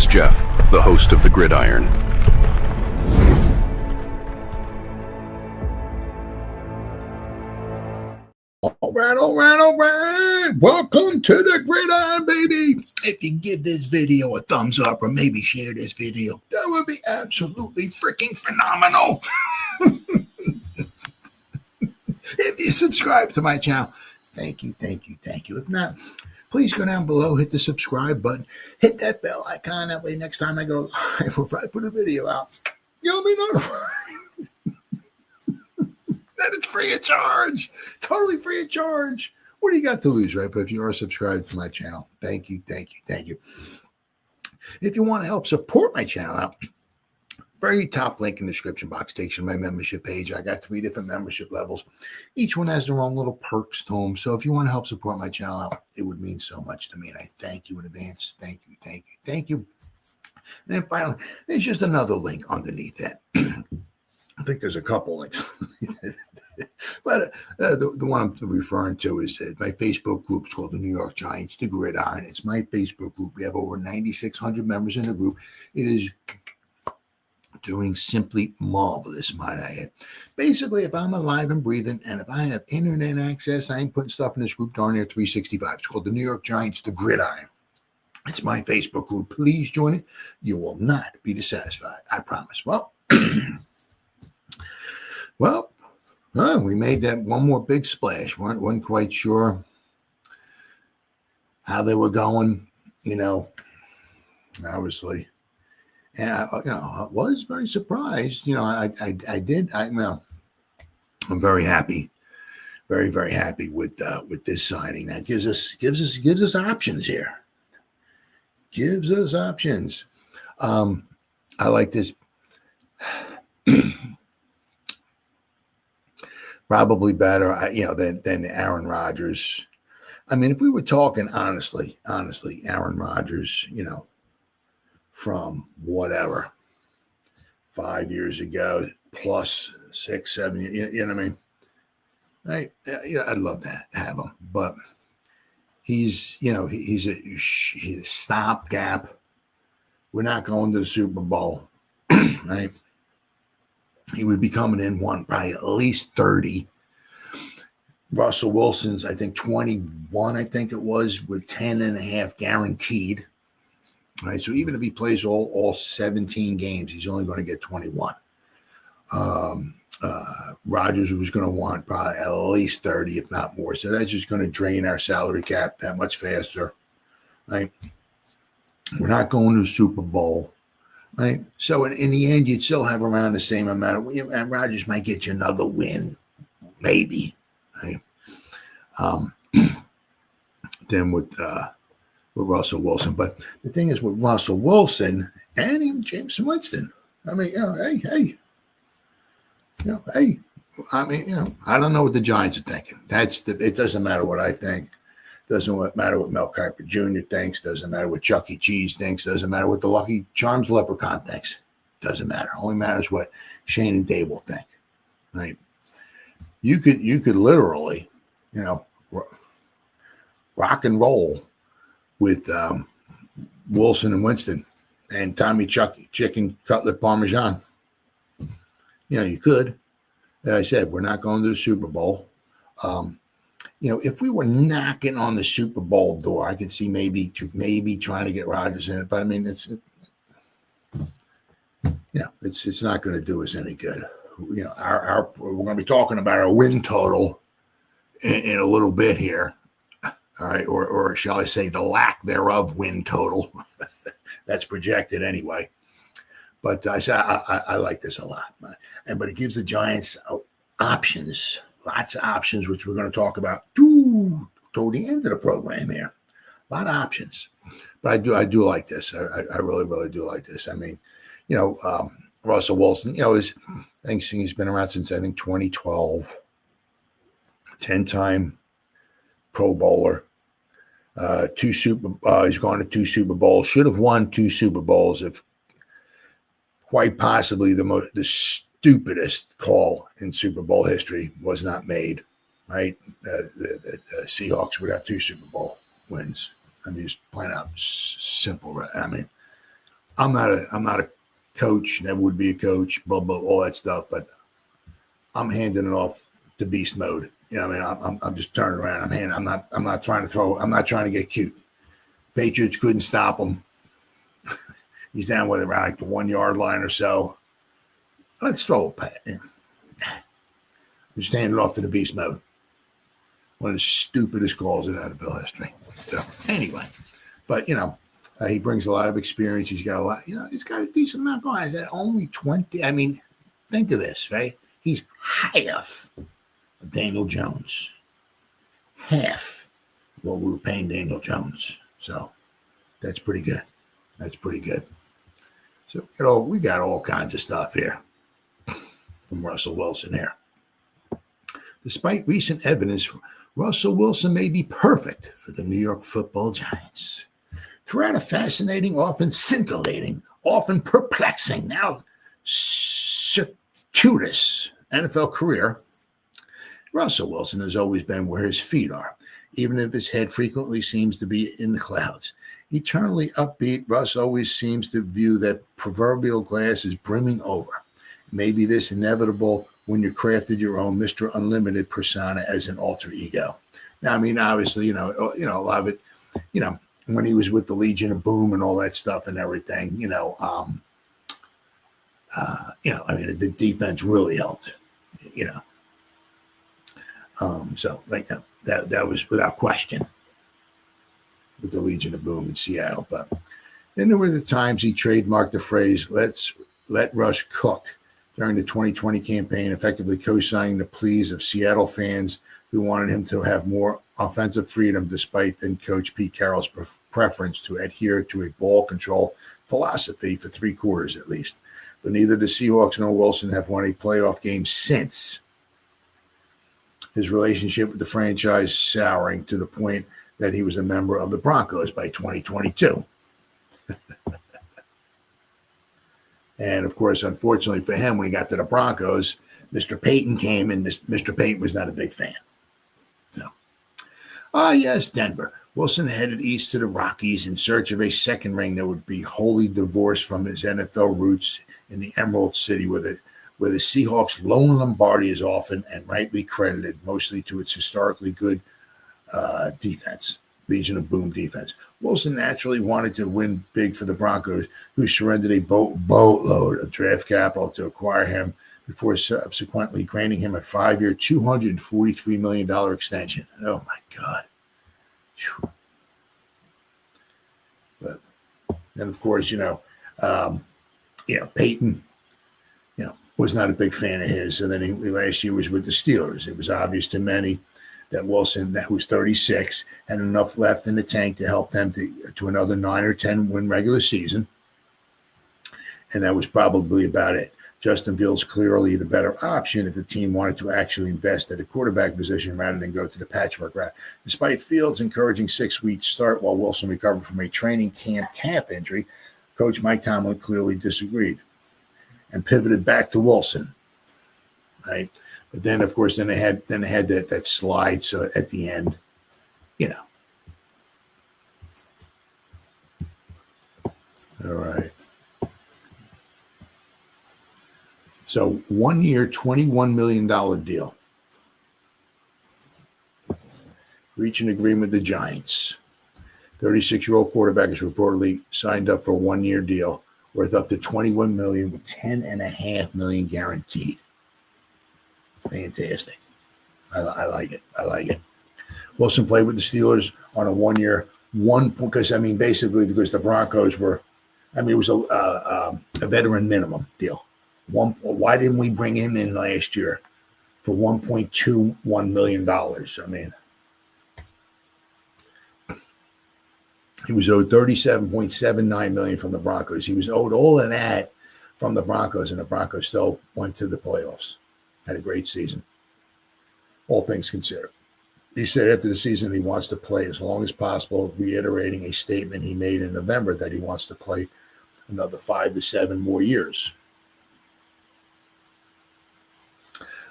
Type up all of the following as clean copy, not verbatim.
Jeff, the host of the Gridiron. All right. Welcome to the Gridiron, baby. If you give this video a thumbs up or maybe share this video, that would be absolutely freaking phenomenal. If you subscribe to my channel, thank you. If not, please go down below, hit the subscribe button, hit that bell icon. That way next time I go live or if I put a video out, you'll be notified. That it's free of charge. Totally free of charge. What do you got to lose, right? But if you are subscribed to my channel, thank you. If you want to help support my channel out, very top link in the description box takes you to my membership page. I got 3 different membership levels. Each one has their own little perks to them. So if you want to help support my channel out, it would mean so much to me. And I thank you in advance. Thank you. And then finally, there's just another link underneath that. I think there's a couple links. But the one I'm referring to is my Facebook group. It's called the New York Giants, the Gridiron. It's my Facebook group. We have over 9,600 members in the group. It is doing simply marvelous, might I add. Basically, if I'm alive and breathing and if I have internet access, I ain't putting stuff in this group darn near 365. It's called the New York Giants, the Gridiron. It's my Facebook group. Please join it. You will not be dissatisfied. I promise. Well, we made that one more big splash. Weren't quite sure how they were going, obviously. And I was very surprised. I'm very happy, very, very happy with this signing. That gives us options here. Gives us options. I like this. Probably better, than Aaron Rodgers. I mean, if we were talking honestly, Aaron Rodgers, from whatever 5 years ago, plus 6, 7 years, you know what I mean? I'd love to have him, but he's a stopgap. We're not going to the Super Bowl, right? He would be coming in probably at least 30. Russell Wilson's, I think, 21, I think it was, with 10.5 guaranteed. All right, so even if he plays all 17 games, he's only going to get 21. Rodgers was going to want probably at least 30, if not more. So that's just going to drain our salary cap that much faster. Right? We're not going to the Super Bowl. Right. So in the end, you'd still have around the same amount and Rodgers might get you another win, maybe. Right? Then with Russell Wilson. But the thing is with Russell Wilson and even James Winston, I mean, hey. I mean, I don't know what the Giants are thinking. It doesn't matter what I think. Doesn't matter what Mel Kiper Jr. thinks. Doesn't matter what Chuck E. Cheese thinks. Doesn't matter what the Lucky Charms leprechaun thinks. Doesn't matter. Only matters what Shane and Dave will think. Right? You could literally, rock and roll with Wilson and Winston and Tommy Chuck chicken cutlet parmesan. You could. As I said, we're not going to the Super Bowl. If we were knocking on the Super Bowl door, I could see maybe trying to get Rodgers in it. But I mean, it's not going to do us any good. We're going to be talking about our win total in a little bit here. All right, or shall I say the lack thereof win total that's projected anyway. But I like this a lot, but it gives the Giants options. Lots of options, which we're going to talk about toward the end of the program here. A lot of options. But I do like this. I really, really do like this. I mean, Russell Wilson, I think he's been around since, I think, 2012. 10-time Pro Bowler. He's gone to 2 Super Bowls. Should have won 2 Super Bowls if quite possibly the stupidest call in Super Bowl history was not made, right? The Seahawks would have 2 Super Bowl wins. I'm just playing out simple. I mean, I'm not a coach, never would be a coach, blah blah, all that stuff. But I'm handing it off to beast mode. You know, what I mean, I'm just turning around. I'm not trying to throw. I'm not trying to get cute. Patriots couldn't stop him. He's down with around like the 1 yard line or so. Let's throw a pat. Just hand it off to the beast mode. One of the stupidest calls in NFL history. So anyway, but he brings a lot of experience. He's got a lot. He's got a decent amount going. He's at only 20. I mean, think of this, right? He's half of Daniel Jones. Half what we were paying Daniel Jones. So that's pretty good. That's pretty good. So we got all kinds of stuff here from Russell Wilson here. Despite recent evidence, Russell Wilson may be perfect for the New York Football Giants. Throughout a fascinating, often scintillating, often perplexing, now circuitous NFL career, Russell Wilson has always been where his feet are, even if his head frequently seems to be in the clouds. Eternally upbeat, Russ always seems to view that proverbial glass as brimming over. Maybe this inevitable when you crafted your own Mr. Unlimited persona as an alter ego. Now, I mean, obviously, a lot of it, when he was with the Legion of Boom and all that stuff and everything, the defense really helped, so like that was without question with the Legion of Boom in Seattle. But then there were the times he trademarked the phrase, "Let's let Russ cook," during the 2020 campaign, effectively co-signing the pleas of Seattle fans who wanted him to have more offensive freedom, despite then Coach Pete Carroll's preference to adhere to a ball control philosophy for 3 quarters at least. But neither the Seahawks nor Wilson have won a playoff game since. His relationship with the franchise souring to the point that he was a member of the Broncos by 2022. And, of course, unfortunately for him, when he got to the Broncos, Mr. Payton came, and Mr. Payton was not a big fan. So, yes, Denver. Wilson headed east to the Rockies in search of a second ring that would be wholly divorced from his NFL roots in the Emerald City, where the Seahawks' lone Lombardi is often and rightly credited, mostly to its historically good defense, Legion of Boom defense. Wilson naturally wanted to win big for the Broncos, who surrendered a boatload of draft capital to acquire him before subsequently granting him a 5-year, $243 million extension. Oh, my God. Whew. But then, of course, Peyton, was not a big fan of his. And then last year was with the Steelers. It was obvious to many that Wilson, who's 36, had enough left in the tank to help them to another 9 or 10 win regular season. And that was probably about it. Justin Fields clearly the better option if the team wanted to actually invest at a quarterback position rather than go to the patchwork route. Despite Fields' encouraging 6-week start while Wilson recovered from a training camp calf injury, Coach Mike Tomlin clearly disagreed and pivoted back to Wilson. Right. But then, of course, they had that slide. So at the end, All right. So 1 year, $21 million deal. Reach an agreement with the Giants. 36-year-old quarterback is reportedly signed up for a 1-year deal worth up to $21 million with $10.5 million guaranteed. Fantastic. I like it. I like it. Wilson played with the Steelers on a 1-year, because the Broncos were, it was a veteran minimum deal. Why didn't we bring him in last year for $1.21 million? He was owed $37.79 million from the Broncos. He was owed all of that from the Broncos, and the Broncos still went to the playoffs. Had a great season, all things considered. He said after the season he wants to play as long as possible, reiterating a statement he made in November that he wants to play another 5 to 7 more years.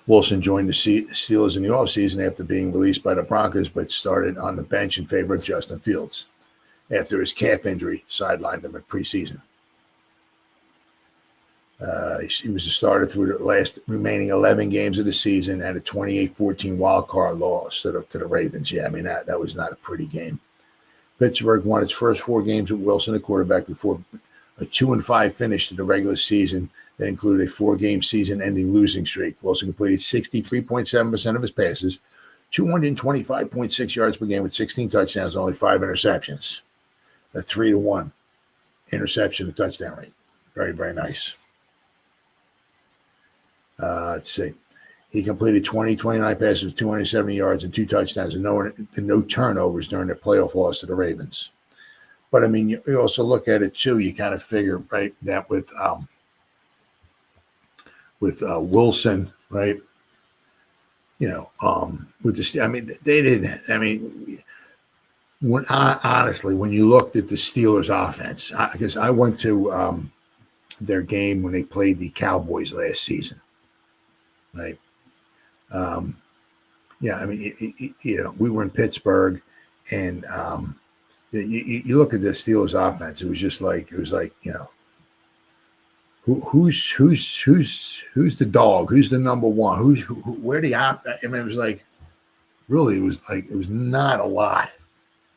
Wilson joined the Steelers in the offseason after being released by the Broncos, but started on the bench in favor of Justin Fields after his calf injury sidelined him at preseason. He was a starter through the last remaining 11 games of the season and a 28-14 wild card loss to the Ravens. Yeah, I mean, that was not a pretty game. Pittsburgh won its first 4 games with Wilson at quarterback before a 2-5 finish to the regular season that included a 4-game season-ending losing streak. Wilson completed 63.7% of his passes, 225.6 yards per game with 16 touchdowns, only 5 interceptions. A 3-to-1 interception to touchdown rate. Very, very nice. Let's see. He completed 29 passes with 270 yards and 2 touchdowns and no turnovers during the playoff loss to the Ravens. But, I mean, you also look at it, too. You kind of figure, right, that with Wilson, right, with the – I mean, they didn't – I mean, honestly, when you looked at the Steelers' offense, because I went to their game when they played the Cowboys last season. Right. Yeah, I mean, we were in Pittsburgh, and you look at the Steelers' offense. It was like who's the dog? Who's the number one? Where the op? I mean, it was like really, it was not a lot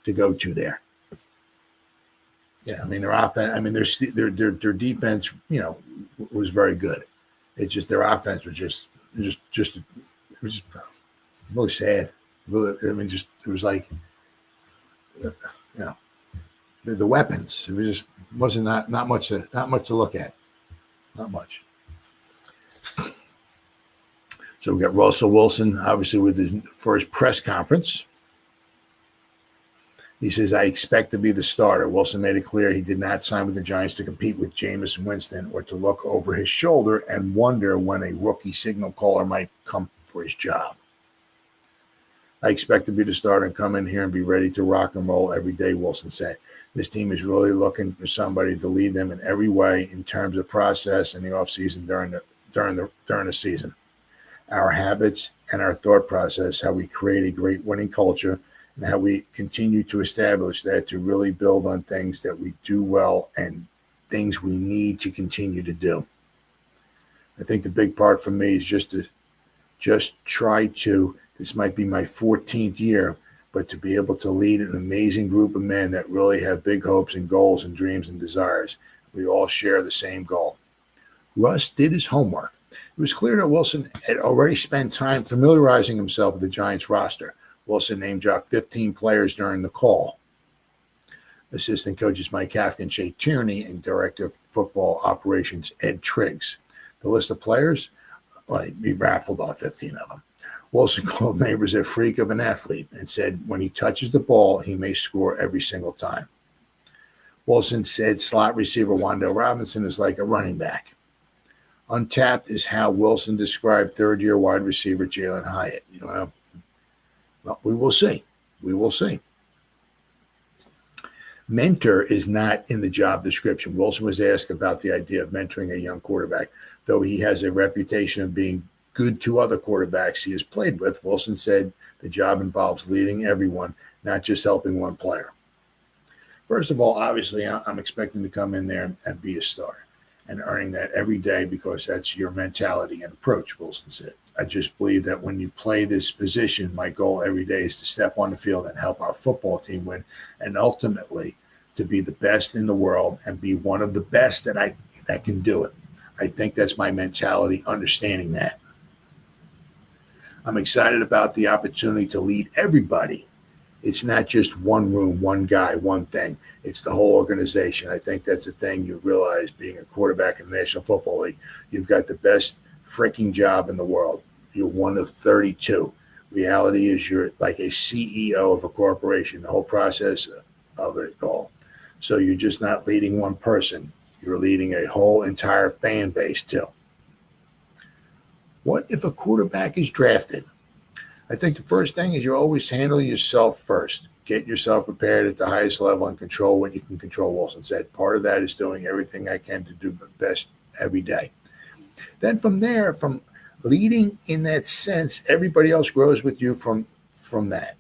to go to there. Yeah, I mean, their offense. I mean, their defense, was very good. It's just their offense was just it was just really sad. I mean, it was like, the weapons. It was just wasn't not much to look at, not much. So we got Russell Wilson, obviously, with his first press conference. He says, I expect to be the starter. Wilson made it clear he did not sign with the Giants to compete with Jameis Winston or to look over his shoulder and wonder when a rookie signal caller might come for his job. I expect to be the starter and come in here and be ready to rock and roll every day, Wilson said. This team is really looking for somebody to lead them in every way in terms of process in the offseason during the season. Our habits and our thought process, how we create a great winning culture, and how we continue to establish that to really build on things that we do well and things we need to continue to do. I think the big part for me is just try to, this might be my 14th year, but to be able to lead an amazing group of men that really have big hopes and goals and dreams and desires. We all share the same goal. Russ did his homework. It was clear that Wilson had already spent time familiarizing himself with the Giants roster. Wilson name-dropped 15 players during the call. Assistant coaches Mike Kafka and Shea Tierney and Director of Football Operations Ed Triggs. The list of players, he raffled off 15 of them. Wilson called Neighbors a freak of an athlete and said when he touches the ball, he may score every single time. Wilson said slot receiver Wan'Dale Robinson is like a running back. Untapped is how Wilson described third-year wide receiver Jalen Hyatt. Well, we will see. We will see. Mentor is not in the job description. Wilson was asked about the idea of mentoring a young quarterback. Though he has a reputation of being good to other quarterbacks he has played with, Wilson said the job involves leading everyone, not just helping one player. First of all, obviously, I'm expecting to come in there and be a star and earning that every day because that's your mentality and approach, Wilson said. I just believe that when you play this position, my goal every day is to step on the field and help our football team win and ultimately to be the best in the world and be one of the best that can do it. I think that's my mentality, understanding that. I'm excited about the opportunity to lead everybody. It's not just one room, one guy, one thing. It's the whole organization. I think that's the thing you realize being a quarterback in the National Football League. You've got the best freaking job in the world. You're one of 32. Reality is you're like a CEO of a corporation, the whole process of it all. So you're just not leading one person. You're leading a whole entire fan base too. What if a quarterback is drafted? I think the first thing is you always handle yourself first. Get yourself prepared at the highest level and control what you can control, Wilson said. Part of that is doing everything I can to do my best every day. Then from there, from leading in that sense, everybody else grows with you from that.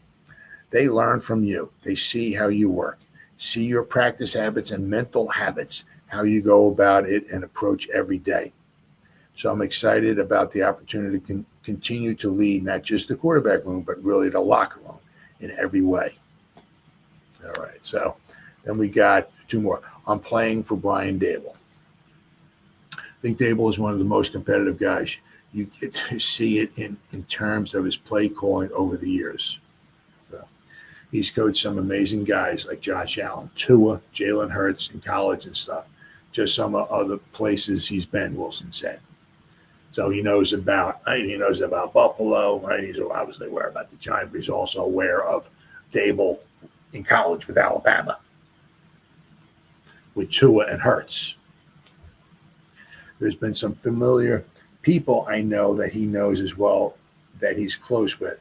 They learn from you. They see how you work, see your practice habits and mental habits, how you go about it and approach every day. So I'm excited about the opportunity to continue to lead not just the quarterback room, but really the locker room in every way. All right. So then we got two more. I'm playing for Brian Daboll. I think Daboll is one of the most competitive guys. You get to see it in terms of his play calling over the years. So he's coached some amazing guys like Josh Allen, Tua, Jalen Hurts in college and stuff. Just some other places he's been, Wilson said. So he knows about Buffalo, right? He's obviously aware about the Giants, but he's also aware of Daboll in college with Alabama, with Tua and Hurts. There's been some familiar people I know that he knows as well that he's close with.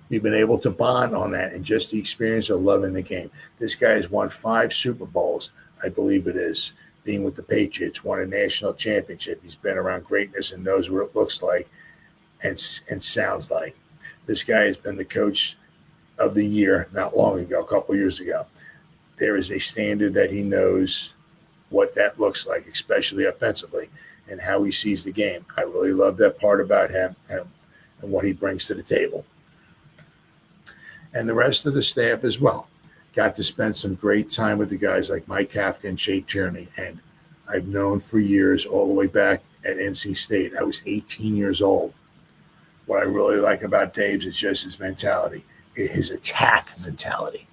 We've been able to bond on that and just the experience of loving the game. This guy has won 5 Super Bowls, I believe it is, being with the Patriots, won a national championship. He's been around greatness and knows what it looks like and sounds like. This guy has been the coach of the year not long ago, a couple years ago. There is a standard that he knows what that looks like, especially offensively, and how he sees the game. I really love that part about him and what he brings to the table. And the rest of the staff as well. Got to spend some great time with the guys like Mike Kafka and Shea Tierney, and I've known for years, all the way back at NC State. I was 18 years old. What I really like about Dave's is just his mentality, his attack mentality.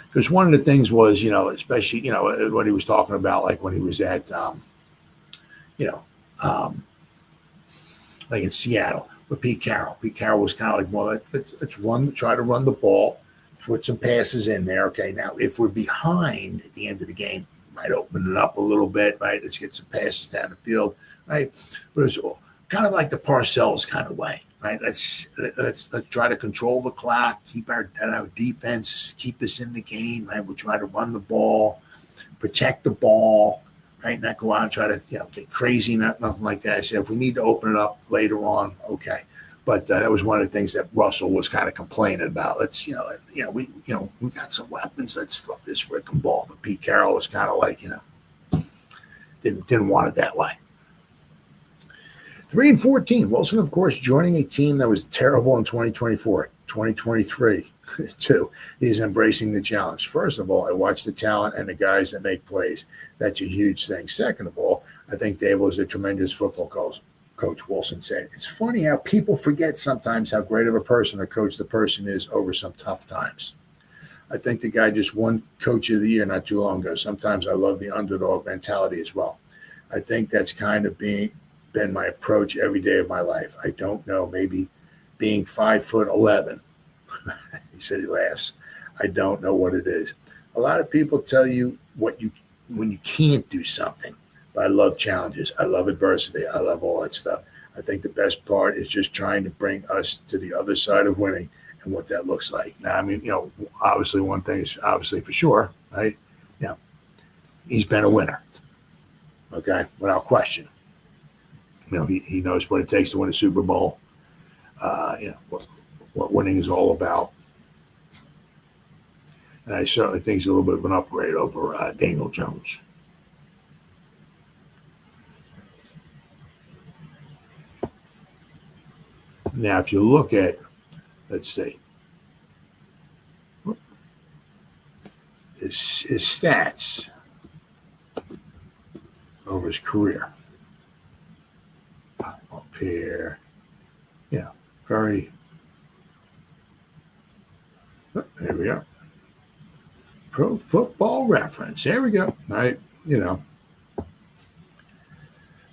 Because one of the things was, especially, what he was talking about, like when he was at, like in Seattle with Pete Carroll. Pete Carroll was kind of like, well, let's try to run the ball, put some passes in there. Okay, now if we're behind at the end of the game, might open it up a little bit, right? Let's get some passes down the field, right? But it's kind of like the Parcells kind of way. Right, let's try to control the clock, keep our defense, keep us in the game. Right, we'll try to run the ball, protect the ball. Right, not go out and try to get crazy, nothing like that. I said if we need to open it up later on, okay. But that was one of the things that Russell was kind of complaining about. Let's we got some weapons. Let's throw this freaking ball. But Pete Carroll was kind of like didn't want it that way. 3-14. Wilson, of course, joining a team that was terrible in 2024, 2023, too. He's embracing the challenge. First of all, I watch the talent and the guys that make plays. That's a huge thing. Second of all, I think Daboll is a tremendous football coach, Wilson said. It's funny how people forget sometimes how great of a person or coach the person is over some tough times. I think the guy just won Coach of the Year not too long ago. Sometimes I love the underdog mentality as well. I think that's kind of been my approach every day of my life. I don't know, maybe being 5'11", he said he laughs. I don't know what it is. A lot of people tell you when you can't do something, but I love challenges. I love adversity. I love all that stuff. I think the best part is just trying to bring us to the other side of winning and what that looks like. Now, I mean, obviously one thing is obviously for sure, right? He's been a winner. Okay, without question. He knows what it takes to win a Super Bowl. What winning is all about. And I certainly think he's a little bit of an upgrade over Daniel Jones. Now, if you look at, let's see, his stats over his career. Pop up here. Very. Oh, there we go. Pro Football Reference. There we go. Right.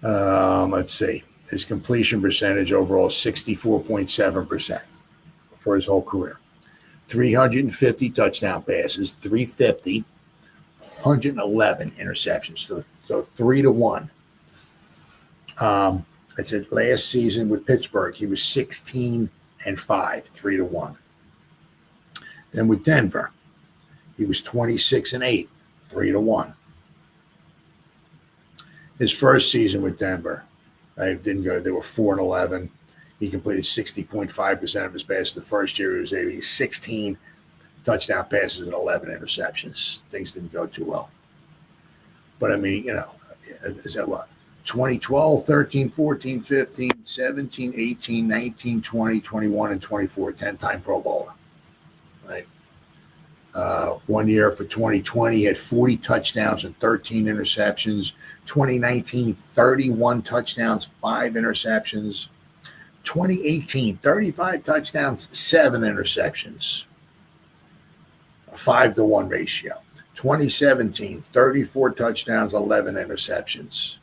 Let's see. His completion percentage overall is 64.7% for his whole career. 350 touchdown passes, 350, 111 interceptions. So 3-1. I said last season with Pittsburgh, he was 16-5, 3-1. Then with Denver, he was 26-8, 3-1. His first season with Denver, I didn't go. They were 4-11. He completed 60.5% of his passes the first year. He was 16 touchdown passes and 11 interceptions. Things didn't go too well. But I mean, is that what? 2012, 13, 14, 15, 17, 18, 19, 20, 21, and 24, 10-time Pro Bowler. Right. 1 year for 2020, he had 40 touchdowns and 13 interceptions. 2019, 31 touchdowns, 5 interceptions. 2018, 35 touchdowns, 7 interceptions. A 5-to-1 ratio. 2017, 34 touchdowns, 11 interceptions.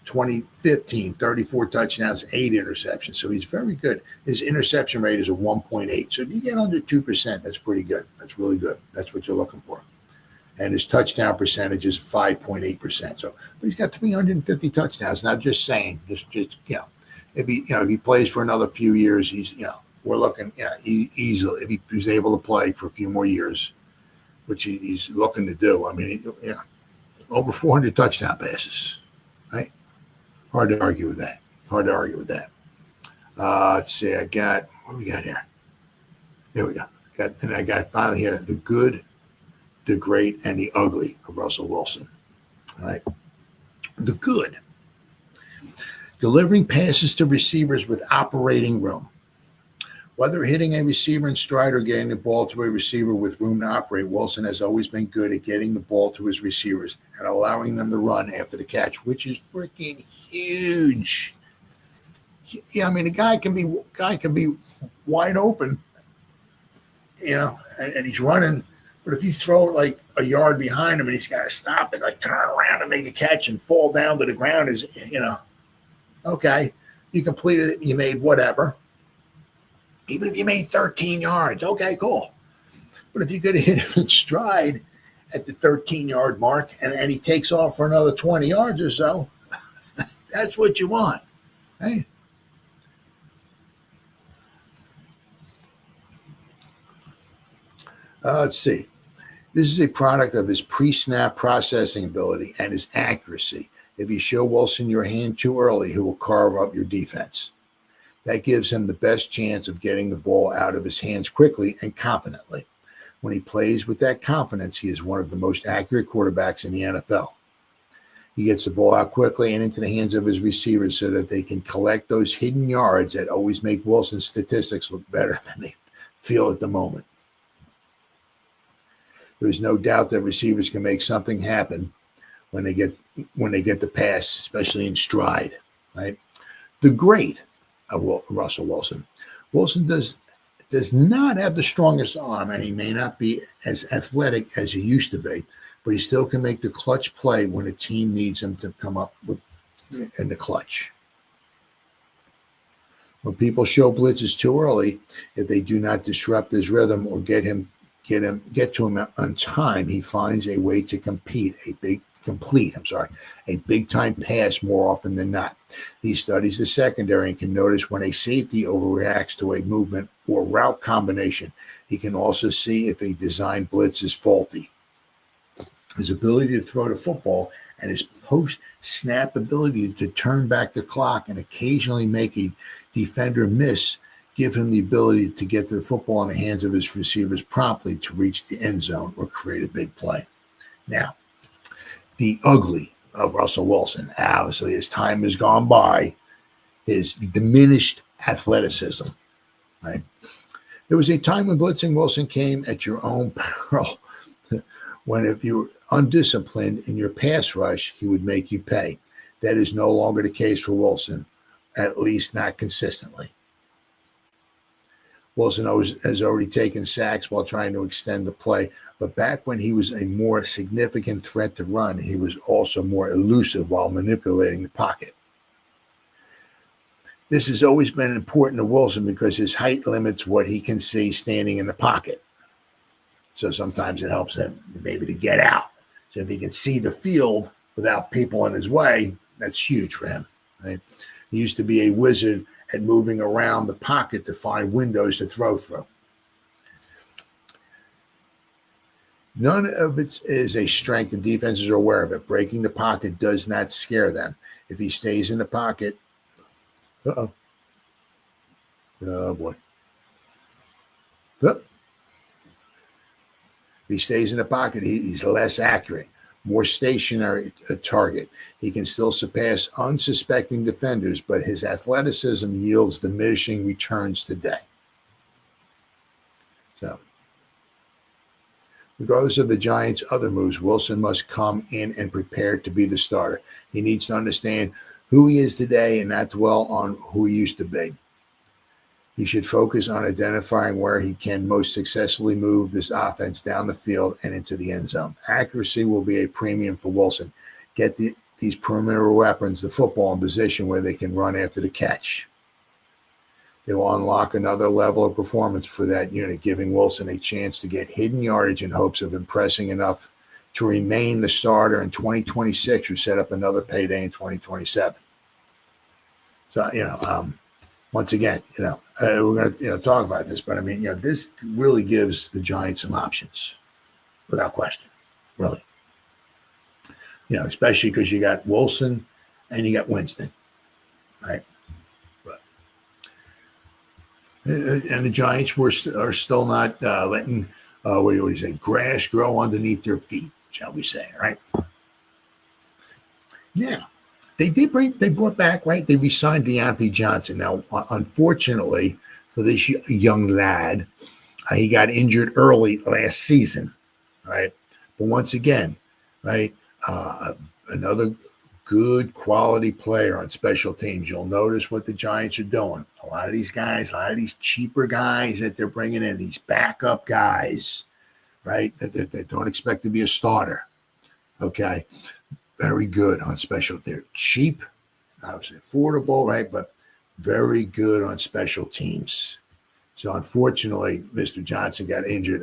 2015, 34 touchdowns, 8 interceptions. So he's very good. His interception rate is a 1.8. So if you get under 2%, that's pretty good. That's really good. That's what you're looking for. And his touchdown percentage is 5.8%. So, but he's got 350 touchdowns. And I'm just saying, if he plays for another few years, we're looking, easily, if he's able to play for a few more years, which he's looking to do. I mean, over 400 touchdown passes, right? Hard to argue with that. Let's see. What do we got here? There we go. I got finally here the good, the great, and the ugly of Russell Wilson. All right. The good. Delivering passes to receivers with operating room. Whether hitting a receiver in stride or getting the ball to a receiver with room to operate, Wilson has always been good at getting the ball to his receivers and allowing them to run after the catch, which is freaking huge. Yeah, I mean, the guy can be wide open, and he's running. But if you throw it like a yard behind him and he's got to stop it, like turn around and make a catch and fall down to the ground, okay, you completed it, you made whatever. Even if you made 13 yards, okay, cool. But if you could hit him in stride at the 13-yard mark and he takes off for another 20 yards or so, that's what you want, right? Let's see. This is a product of his pre-snap processing ability and his accuracy. If you show Wilson your hand too early, he will carve up your defense. That gives him the best chance of getting the ball out of his hands quickly and confidently. When he plays with that confidence, he is one of the most accurate quarterbacks in the NFL. He gets the ball out quickly and into the hands of his receivers so that they can collect those hidden yards that always make Wilson's statistics look better than they feel at the moment. There is no doubt that receivers can make something happen when they get the pass, especially in stride, right? The great of Russell Wilson. Wilson does not have the strongest arm, and he may not be as athletic as he used to be, but he still can make the clutch play when a team needs him to come up with in the clutch. When people show blitzes too early, if they do not disrupt his rhythm or get to him on time, he finds a way to complete a big time pass more often than not. He studies the secondary and can notice when a safety overreacts to a movement or route combination. He can also see if a design blitz is faulty. His ability to throw the football and his post-snap ability to turn back the clock and occasionally make a defender miss give him the ability to get the football in the hands of his receivers promptly to reach the end zone or create a big play. Now, the ugly of Russell Wilson, obviously, as time has gone by, is diminished athleticism. Right? There was a time when blitzing Wilson came at your own peril, when if you were undisciplined in your pass rush, he would make you pay. That is no longer the case for Wilson, at least not consistently. Wilson has already taken sacks while trying to extend the play, but back when he was a more significant threat to run, he was also more elusive while manipulating the pocket. This has always been important to Wilson because his height limits what he can see standing in the pocket. So sometimes it helps him maybe to get out. So if he can see the field without people in his way, that's huge for him. Right? He used to be a wizard at moving around the pocket to find windows to throw through. None of it is a strength, and defenses are aware of it. Breaking the pocket does not scare them. If he stays in the pocket, oh boy. If he stays in the pocket, he's less accurate, more stationary target. He can still surpass unsuspecting defenders, but his athleticism yields diminishing returns today. So, regardless of the Giants' other moves, Wilson must come in and prepare to be the starter. He needs to understand who he is today and not dwell on who he used to be. He should focus on identifying where he can most successfully move this offense down the field and into the end zone. Accuracy will be a premium for Wilson. Get these perimeter weapons, the football, in position where they can run after the catch. They will unlock another level of performance for that unit, giving Wilson a chance to get hidden yardage in hopes of impressing enough to remain the starter in 2026 or set up another payday in 2027. So, once again, we're going to talk about this, but I mean, this really gives the Giants some options without question, really. Especially because you got Wilson and you got Winston, right? And the Giants are still not letting, what do you say, grass grow underneath their feet, shall we say, right? Now, they brought back, right? They re-signed Deontay Johnson. Now, unfortunately for this young lad, he got injured early last season, right? But once again, right, another good quality player on special teams. You'll notice what the Giants are doing. A lot of these guys, a lot of these cheaper guys that they're bringing in, these backup guys, right, that don't expect to be a starter, okay? Very good on special. They're cheap, obviously affordable, right, but very good on special teams. So unfortunately, Mr. Johnson got injured,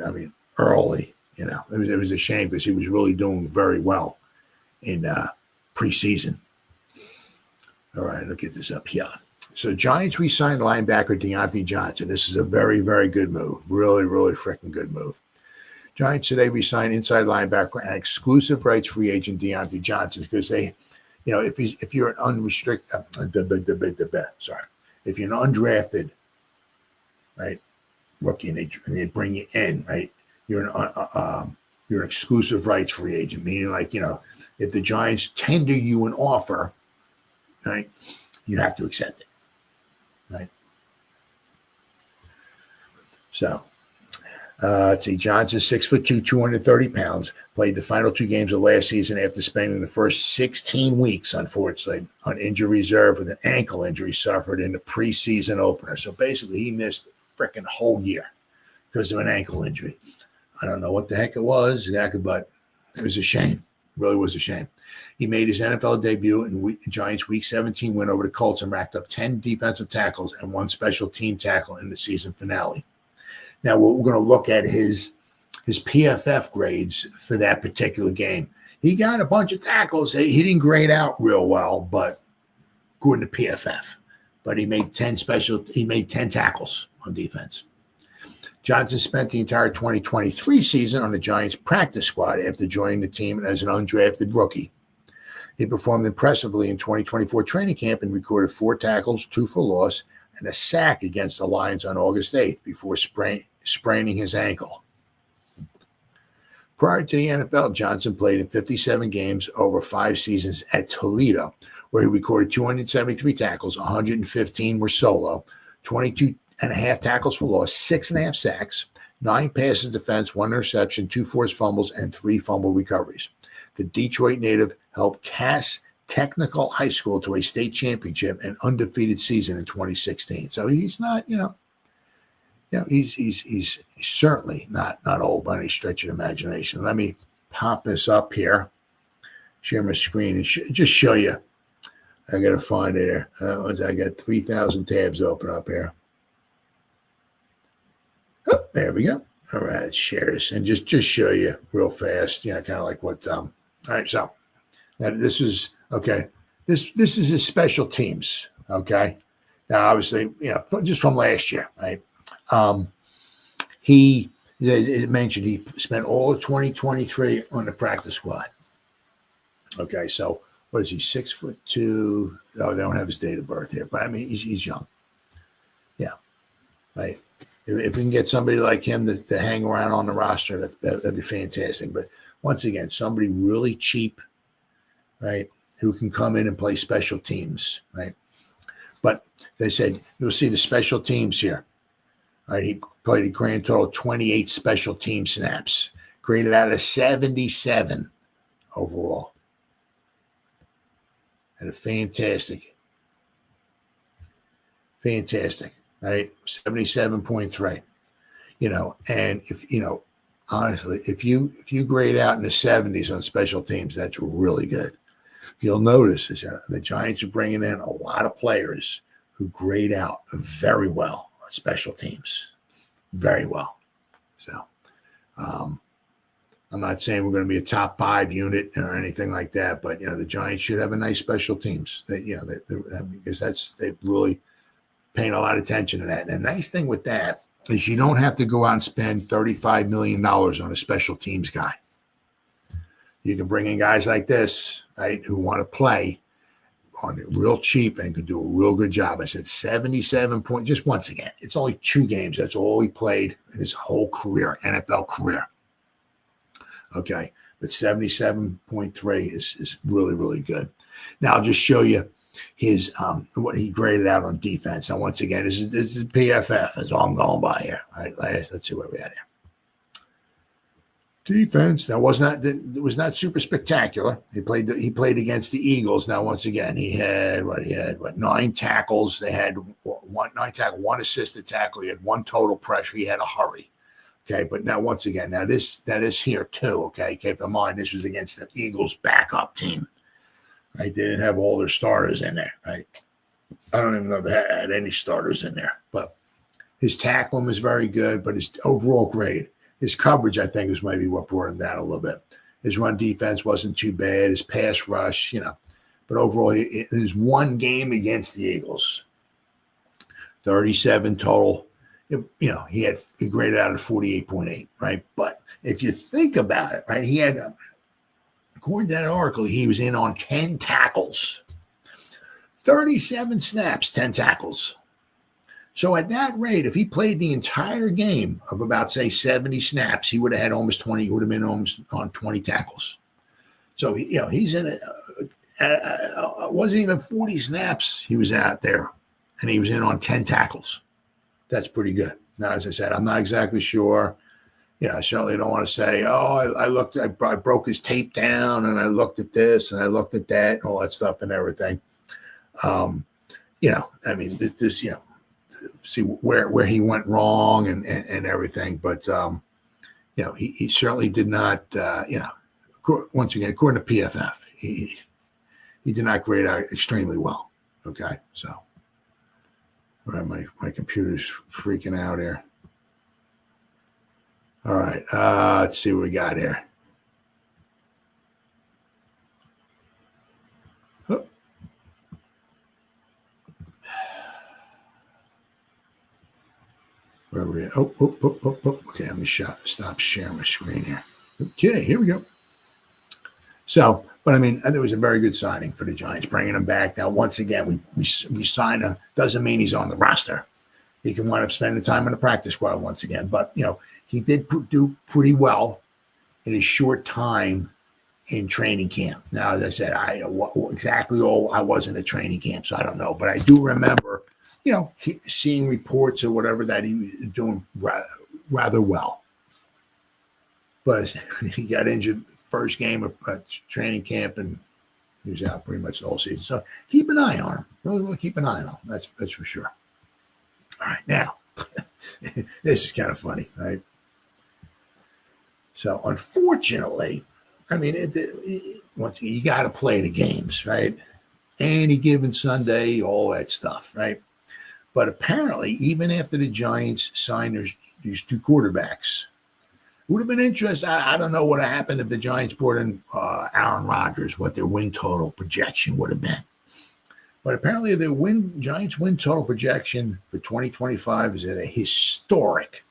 early. It was a shame because he was really doing very well in preseason. All right, look at this up here. So Giants re-signed linebacker Deontay Johnson. This is a very, very good move. Really, really freaking good move. Giants today re-signed inside linebacker and exclusive rights free agent Deontay Johnson because they, if you're an unrestricted, if you're an undrafted, right, rookie and they bring you in, right, you're an exclusive rights free agent, meaning if the Giants tender you an offer, right, you have to accept it, right? So, let's see, Johnson, 6'2", 230 pounds, played the final 2 games of last season after spending the first 16 weeks, unfortunately, on injury reserve with an ankle injury suffered in the preseason opener. So basically, he missed a freaking whole year because of an ankle injury. I don't know what the heck it was exactly, but it was a shame. It really was a shame. He made his NFL debut in Giants' Week 17 win over the Colts and racked up 10 defensive tackles and 1 special team tackle in the season finale. Now, we're going to look at his PFF grades for that particular game. He got a bunch of tackles. He didn't grade out real well, but according to PFF. But he made 10 tackles on defense. Johnson spent the entire 2023 season on the Giants practice squad after joining the team as an undrafted rookie. He performed impressively in 2024 training camp and recorded 4 tackles, 2 for loss, and a sack against the Lions on August 8th before spraining his ankle. Prior to the NFL, Johnson played in 57 games over 5 seasons at Toledo, where he recorded 273 tackles, 115 were solo, 22.5 tackles for loss, 6.5 sacks, 9 passes defense, 1 interception, 2 forced fumbles, and 3 fumble recoveries. The Detroit native helped Cass Technical High School to a state championship and undefeated season in 2016. So he's not, he's certainly not old by any stretch of imagination. Let me pop this up here, share my screen, and just show you. I got to find it here. I got 3,000 tabs open up here. Oh, there we go. All right, share this and just show you real fast. Kind of like what. All right, so now this is okay. This is his special teams. Okay, now obviously, just from last year, right? He mentioned he spent all of 2023 on the practice squad. Okay, so what is he? 6'2". Oh, they don't have his date of birth here, but I mean he's young. Yeah. right? If we can get somebody like him to hang around on the roster, that'd be fantastic. But once again, somebody really cheap, right, who can come in and play special teams, right? But they said, you'll see the special teams here. All right, he played a grand total of 28 special team snaps, graded out of 77 overall. Had a fantastic, right? 77.3. And if honestly, if you grade out in the 70s on special teams, that's really good. You'll notice is that the Giants are bringing in a lot of players who grade out very well on special teams, very well. So I'm not saying we're going to be a top 5 unit or anything like that, but the Giants should have a nice special teams. Because they've really paying a lot of attention to that. And the nice thing with that is you don't have to go out and spend $35 million on a special teams guy. You can bring in guys like this, right, who want to play on it real cheap and can do a real good job. I said 77 points. Just once again, it's only 2 games. That's all he played in his whole career, NFL career. Okay, but 77.3 is really, really good. Now I'll just show you his what he graded out on defense. Now once again, this is PFF. That's all I'm going by here. All right, let's see where we at here. Defense. Now it was not super spectacular. He played against the Eagles. Now once again, he had 9 tackles. They had 9 tackle, 1 assisted tackle. He had 1 total pressure. He had a hurry. Okay, but now once again, that is here too. Okay, keep in mind this was against the Eagles backup team. Right, they didn't have all their starters in there. Right, I don't even know if they had any starters in there. But his tackling was very good. But his overall grade, his coverage, I think, is maybe what brought him down a little bit. His run defense wasn't too bad. His pass rush, but overall, his 1 game against the Eagles, 37 total. He graded out at 48.8, right? But if you think about it, right, he had, according to that article, he was in on 10 tackles, 37 snaps, 10 tackles. So at that rate, if he played the entire game of about, say, 70 snaps, he would have had almost 20. He would have been almost on 20 tackles. So, he's in wasn't even 40 snaps he was out there, and he was in on 10 tackles. That's pretty good. Now, as I said, I'm not exactly sure. I certainly don't want to say, I broke his tape down and I looked at this and I looked at that and all that stuff and everything. See where he went wrong and everything. But, he certainly did not, once again, according to PFF, he did not grade out extremely well. Okay. So, right, my computer's freaking out here. All right, let's see what we got here. Oh. Where are we at? Oh. Okay, let me stop sharing my screen here. Okay, here we go. So, but I mean, I think it was a very good signing for the Giants, bringing him back. Now, once again, we sign doesn't mean he's on the roster. He can wind up spending time in the practice squad once again. But, he did do pretty well in his short time in training camp. Now, as I said, I wasn't at training camp, so I don't know. But I do remember, seeing reports or whatever that he was doing rather well. But he got injured first game of training camp, and he was out pretty much the whole season. So keep an eye on him. Really keep an eye on him. That's for sure. All right, now, this is kind of funny, right? So, unfortunately, I mean, you got to play the games, right? Any given Sunday, all that stuff, right? But apparently, even after the Giants signed these 2 quarterbacks, it would have been interesting. I don't know what happened if the Giants brought in Aaron Rodgers, what their win total projection would have been. But apparently, the Giants win total projection for 2025 is at a historic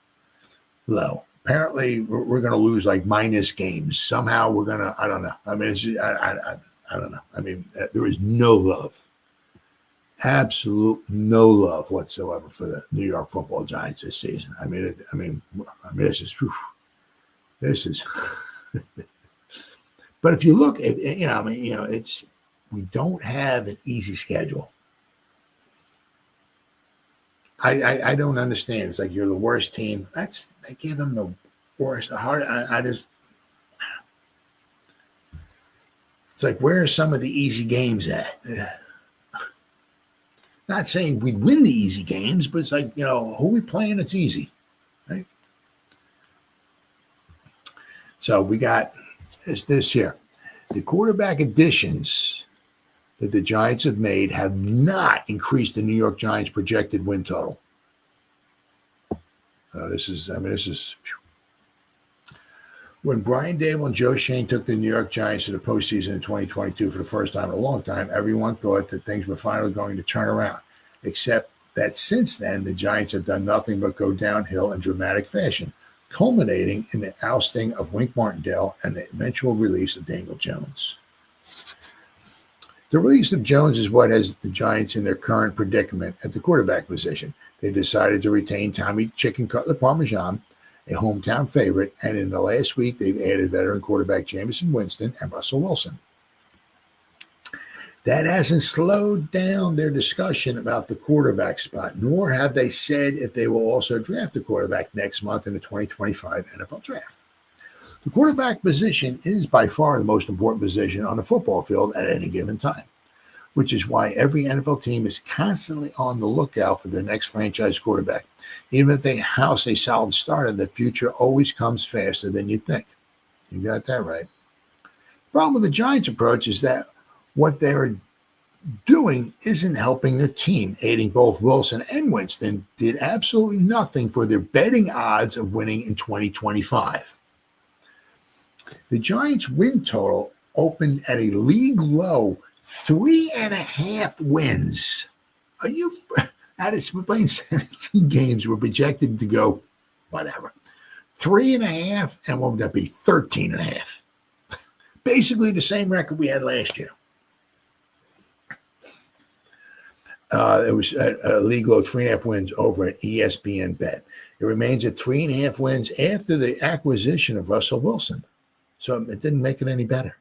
low. Apparently, we're going to lose like minus games. Somehow we're going to, I don't know. I mean, I don't know. I mean, there is no love absolute no love whatsoever for the New York Football Giants this season. This is, whew, this is. But if you look at, it's we don't have an easy schedule. I don't understand. It's like you're the worst team. They give them the worst. The hard. It's like, where are some of the easy games at? Not saying we'd win the easy games, but it's like, who we playing? It's easy, right? So we got this here. The quarterback additions that the Giants have made have not increased the New York Giants' projected win total. This is. When Brian Dable and Joe Shane took the New York Giants to the postseason in 2022 for the first time in a long time, everyone thought that things were finally going to turn around, except that since then, the Giants have done nothing but go downhill in dramatic fashion, culminating in the ousting of Wink Martindale and the eventual release of Daniel Jones. The release of Jones is what has the Giants in their current predicament at the quarterback position. They decided to retain Tommy Chicken Cutler Parmesan, a hometown favorite, and in the last week, they've added veteran quarterback Jameson Winston and Russell Wilson. That hasn't slowed down their discussion about the quarterback spot, nor have they said if they will also draft a quarterback next month in the 2025 NFL Draft. The quarterback position is by far the most important position on the football field at any given time, which is why every NFL team is constantly on the lookout for their next franchise quarterback. Even if they house a solid starter, the future always comes faster than you think. You got that right. The problem with the Giants' approach is that what they're doing isn't helping their team. Aiding both Wilson and Winston did absolutely nothing for their betting odds of winning in 2025. The Giants' win total opened at a league low 3.5 wins. Are you out of playing 17 games? Were projected to go whatever 3.5, and what would that be? 13.5. Basically the same record we had last year. It was a league low 3.5 wins over at ESPN Bet. It remains at 3.5 wins after the acquisition of Russell Wilson. So it didn't make it any better.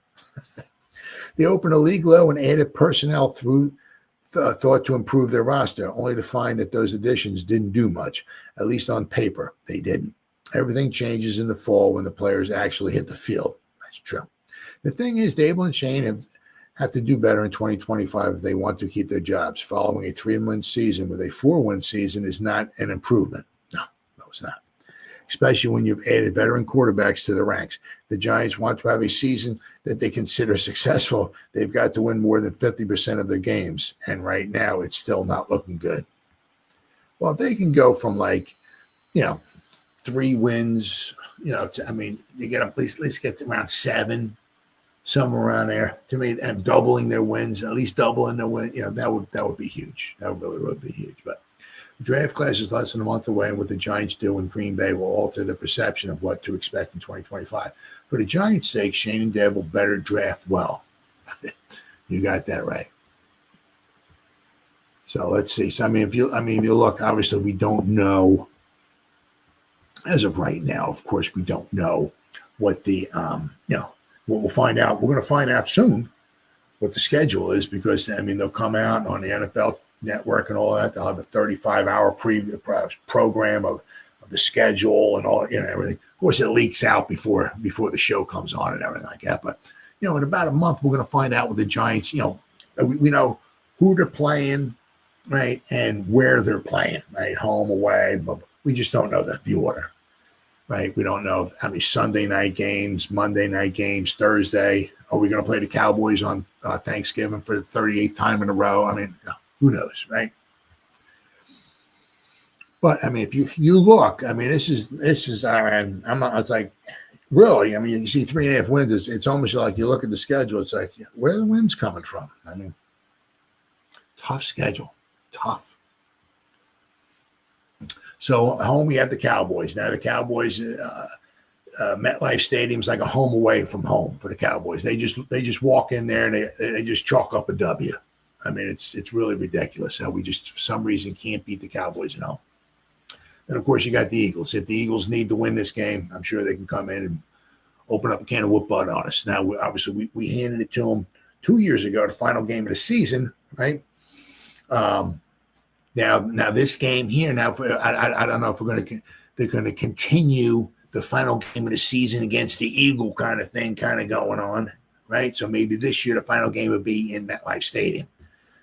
They opened a league low and added personnel thought to improve their roster, only to find that those additions didn't do much, at least on paper. They didn't. Everything changes in the fall when the players actually hit the field. That's true. The thing is, Dable and Shane have to do better in 2025 if they want to keep their jobs. Following a 3-win season with a 4-win season is not an improvement. No, it's not. Especially when you've added veteran quarterbacks to the ranks. The Giants want to have a season that they consider successful. They've got to win more than 50% of their games. And right now, it's still not looking good. Well, if they can go from 3 wins, you get them at least get to around 7, somewhere around there. To me, and doubling their wins, at least doubling their win, that would be huge. That really would be huge. But the draft class is less than a month away, and what the Giants do in Green Bay will alter the perception of what to expect in 2025. For the Giants' sake, Shane and Dable better draft well. You got that right. So let's see. So if you look, obviously we don't know as of right now. Of course, we don't know what the what we'll find out. We're going to find out soon what the schedule is, because they'll come out on the NFL Network and all that. They'll have a 35-hour program of the schedule and all, everything. Of course, it leaks out before the show comes on and everything like that. But in about a month, we're going to find out with the Giants. We know who they're playing, right, and where they're playing, right, home, away. But we just don't know the order, right? We don't know how many Sunday night games, Monday night games, Thursday. Are we going to play the Cowboys on Thanksgiving for the 38th time in a row? Who knows, right? But if you look, this is it's like, really, you see 3.5 wins. It's almost like you look at the schedule. It's like, where are the wins coming from? Tough schedule, tough. So at home we have the Cowboys. Now the Cowboys, MetLife Stadium's like a home away from home for the Cowboys. They just walk in there and they just chalk up a W. I mean, it's really ridiculous how we just, for some reason, can't beat the Cowboys at home. And, of course, you got the Eagles. If the Eagles need to win this game, I'm sure they can come in and open up a can of whoop butt on us. Now, obviously, we handed it to them 2 years ago, the final game of the season, right? Now this game here, now I don't know if they're going to continue the final game of the season against the Eagle kind of thing going on, right? So maybe this year the final game would be in MetLife Stadium.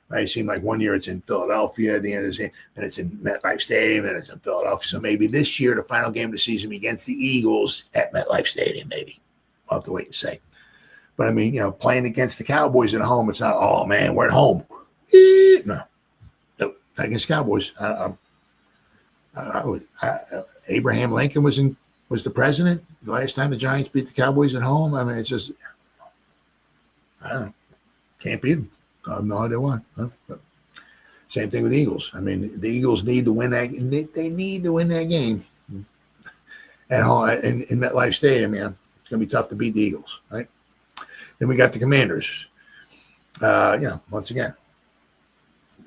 Right? It seemed like 1 year it's in Philadelphia at the end of the season, then it's in MetLife Stadium, and it's in Philadelphia. So maybe this year the final game of the season will be against the Eagles at MetLife Stadium, maybe. We'll have to wait and see. But, I mean, playing against the Cowboys at home, it's not, oh, man, we're at home. No. Nope. Not against the Cowboys. Abraham Lincoln was the president the last time the Giants beat the Cowboys at home. I mean, it's just, I don't know. Can't beat them. I have no idea why. But same thing with the Eagles. I mean, the Eagles need to win that. They need to win that game at home in MetLife Stadium. Man, it's going to be tough to beat the Eagles, right? Then we got the Commanders. Once again,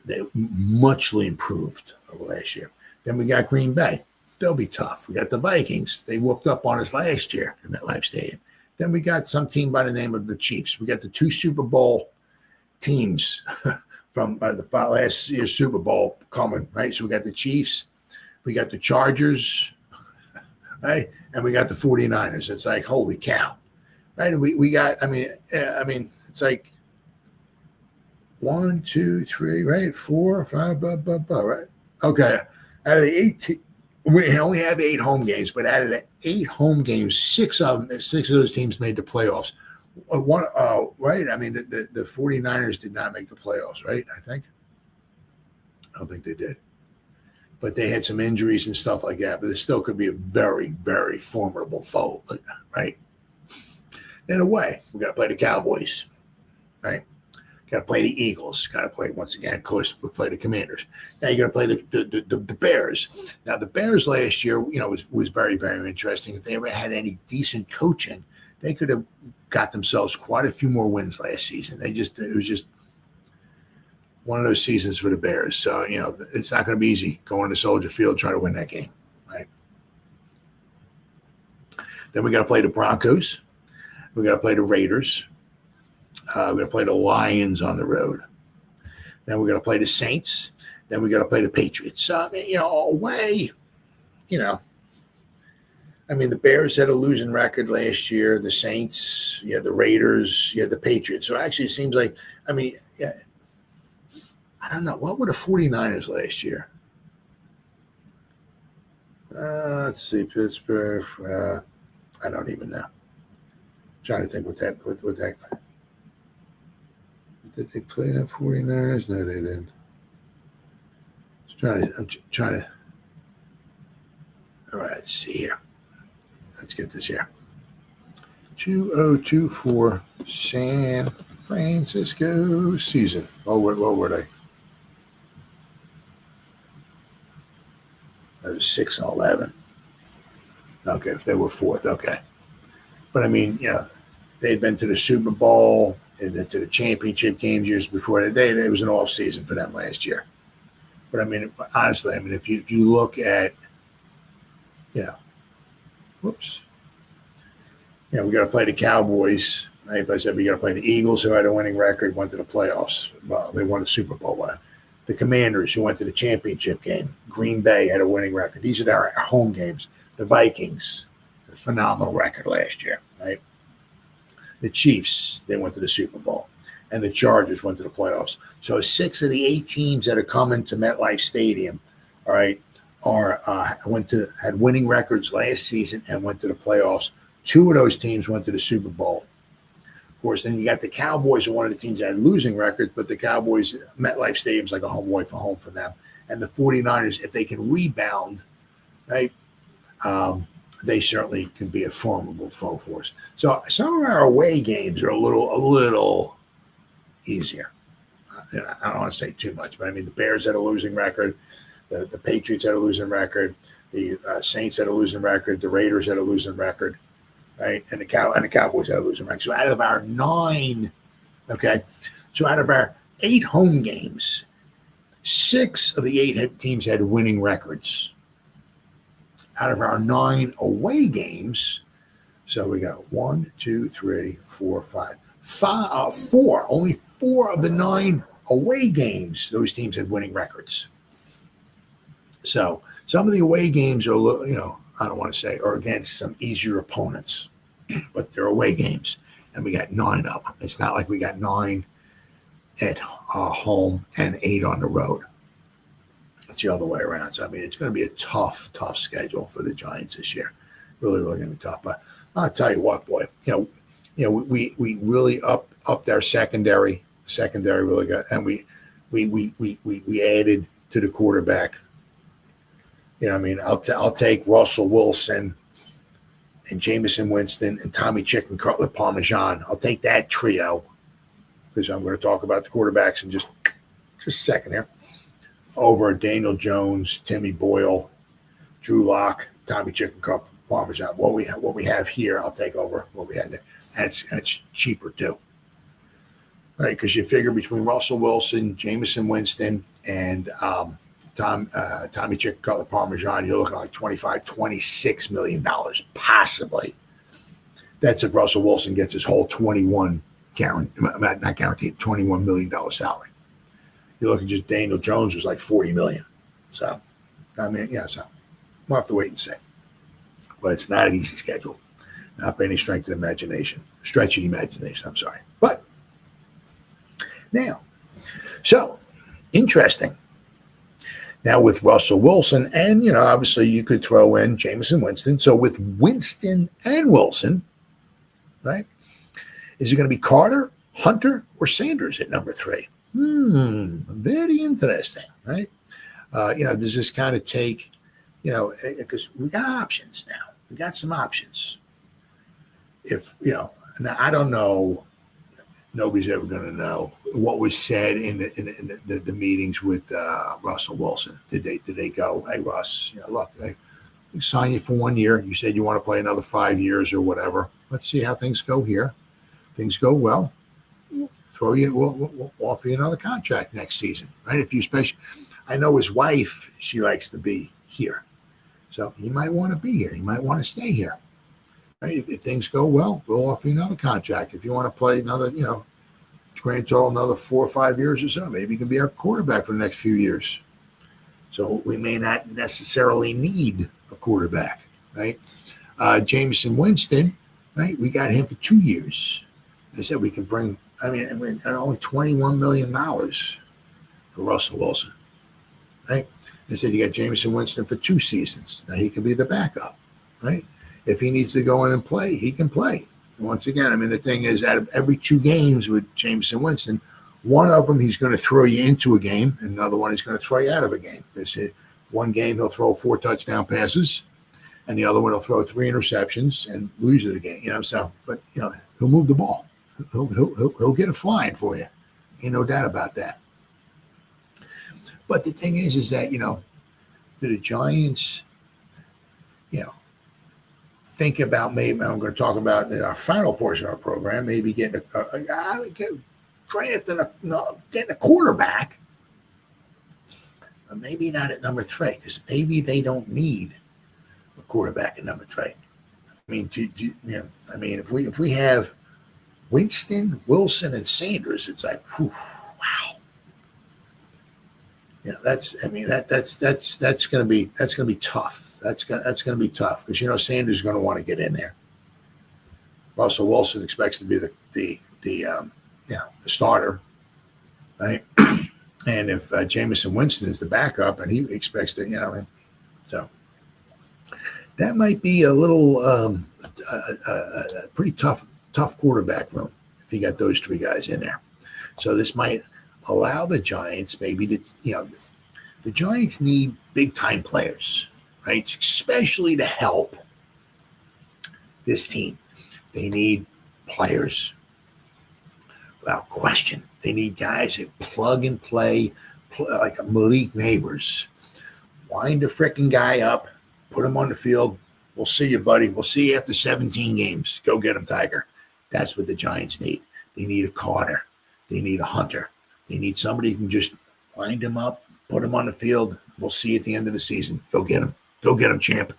they muchly improved over last year. Then we got Green Bay. They'll be tough. We got the Vikings. They whooped up on us last year in MetLife Stadium. Then we got some team by the name of the Chiefs. We got the 2 Super Bowl teams from the last year's Super Bowl coming, right? So we got the Chiefs, we got the Chargers, right? And we got the 49ers. It's like, holy cow, right? And we got, I mean, it's like 1, 2, 3, right? 4, 5, right? Okay. Out of the 18, we only have 8 home games, but out of the 8 home games, 6 of those teams made the playoffs. Right? I mean, the 49ers did not make the playoffs, right? I don't think they did. But they had some injuries and stuff like that. But it still could be a very, very formidable foe, right? Then away, we got to play the Cowboys, right? Got to play the Eagles. Got to play, once again, of course, we play the Commanders. Now you got to play the Bears. Now, the Bears last year, was very, very interesting. If they ever had any decent coaching, they could have got themselves quite a few more wins last season. It was just one of those seasons for the Bears. So, it's not going to be easy going to Soldier Field trying to win that game, right? Then we got to play the Broncos. We got to play the Raiders. We got to play the Lions on the road. Then we got to play the Saints. Then we got to play the Patriots. Away, I mean, the Bears had a losing record last year. The Saints, you had the Raiders, you had the Patriots. So actually, it seems like, I mean, I don't know. What were the 49ers last year? Let's see, Pittsburgh. I don't even know. I'm trying to think what that. Did they play the 49ers? No, they didn't. I'm trying to. All right, let's see here. Let's get this here. 2024 San Francisco season. What were they? That was 6-11. Okay, if they were 4th, okay. But I mean, they had been to the Super Bowl and to the championship games years before. It was an off season for them last year. But I mean, honestly, if you look at, whoops. We got to play the Cowboys. Like I said, we got to play the Eagles, who had a winning record, went to the playoffs. Well, they won the Super Bowl. The Commanders, who went to the championship game. Green Bay had a winning record. These are their home games. The Vikings, a phenomenal record last year, right? The Chiefs, they went to the Super Bowl. And the Chargers went to the playoffs. So 6 of the 8 teams that are coming to MetLife Stadium, all right, had winning records last season and went to the playoffs. 2 of those teams went to the Super Bowl. Of course, then you got the Cowboys, are one of the teams that had losing records, but the Cowboys, MetLife Stadium's like a home away for home for them. And the 49ers, if they can rebound, right, they certainly can be a formidable foe for us. So some of our away games are a little easier. I don't want to say too much, but I mean, the Bears had a losing record. The Patriots had a losing record. The Saints had a losing record. The Raiders had a losing record, right? And the Cowboys had a losing record. So out of our 9, okay, so out of our 8 home games. 6 of the 8 teams had winning records. Out of our 9 away games, so we got 1, 2, 3, 4, 5. 4. Only 4 of the 9 away games, those teams had winning records. So some of the away games are, I don't want to say, are against some easier opponents, but they're away games, and we got 9 of them. It's not like we got 9 at home and 8 on the road. It's the other way around. So, it's going to be a tough schedule for the Giants this year. Really, really going to be tough. But I'll tell you what, boy, we really upped our secondary. Secondary really got, and we added to the quarterback. I'll take Russell Wilson and Jameson Winston and Tommy Chicken Cutlet Parmesan. I'll take that trio, because I'm going to talk about the quarterbacks in just a second here, over Daniel Jones, Timmy Boyle, Drew Lock, Tommy Chicken Cutlet Parmesan. What we have here, I'll take over what we had there, and it's cheaper too, right? Because you figure between Russell Wilson, Jameson Winston, and Tommy Chicken Cutlet Parmesan, you're looking at like $25-26 million, possibly. That's if Russell Wilson gets his whole $21 million salary. You look at just Daniel Jones was like $40 million. So, so we'll have to wait and see. But it's not an easy schedule. Not by any stretch of imagination. I'm sorry. But now, so interesting. Now with Russell Wilson, and obviously you could throw in Jameson Winston. So with Winston and Wilson, right? Is it going to be Carter, Hunter, or Sanders at number 3? Very interesting, right? Does this kind of take, because we got options now. We got some options. If, now I don't know, nobody's ever going to know what was said in the meetings with Russell Wilson. Did they go, hey, Russ, look, we signed you for 1 year. You said you want to play another 5 years or whatever. Let's see how things go here. Things go well, we'll offer you another contract next season, right? If you I know his wife, she likes to be here. So he might want to be here. He might want to stay here, right? If things go well, we'll offer you another contract. If you want to play another, grand total, another 4 or 5 years or so, maybe you can be our quarterback for the next few years. So we may not necessarily need a quarterback, right? Jameson Winston, right? We got him for 2 years. I said we can bring, only $21 million for Russell Wilson, right? I said you got Jameson Winston for 2 seasons. Now he can be the backup, right? If he needs to go in and play, he can play. And once again, the thing is, out of every 2 games with Jameson Winston, one of them he's going to throw you into a game, and another one he's going to throw you out of a game. They said one game he'll throw 4 touchdown passes, and the other one he'll throw 3 interceptions and lose it again. But he'll move the ball. He'll get it flying for you. Ain't no doubt about that. But the thing is that do the Giants, think about, maybe I'm going to talk about in our final portion of our program, maybe getting getting a quarterback, but maybe not at number 3, because maybe they don't need a quarterback at number 3. If we have Winston, Wilson, and Sanders, it's like, whew, wow. That's going to be tough. That's going to be tough, because Sanders is going to want to get in there. Russell Wilson expects to be the starter, right? And if Jameson Winston is the backup, and he expects to, so that might be a little a pretty tough quarterback room if you got those 3 guys in there. So this might allow the Giants maybe to, the Giants need big time players, right? Especially to help this team. They need players without question. They need guys that plug and play like Malik Neighbors. Wind the frickin' guy up, put him on the field. We'll see you, buddy. We'll see you after 17 games. Go get him, Tiger. That's what the Giants need. They need a Carter. They need a Hunter. They need somebody who can just wind him up, put him on the field. We'll see at the end of the season. Go get him. Go get him, champ.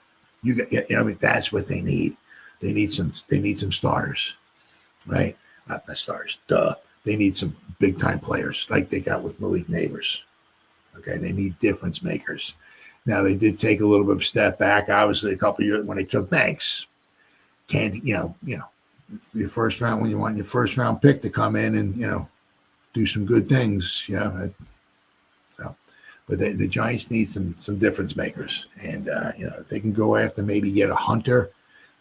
I mean, that's what they need. They need some starters, right? Not starters. Duh. They need some big time players like they got with Malik Neighbors. Okay, they need difference makers. Now they did take a little bit of a step back, obviously, a couple of years when they took Banks. Your first round, when you want your first round pick to come in and do some good things, but the Giants need some difference makers, and if they can go after maybe get a Hunter.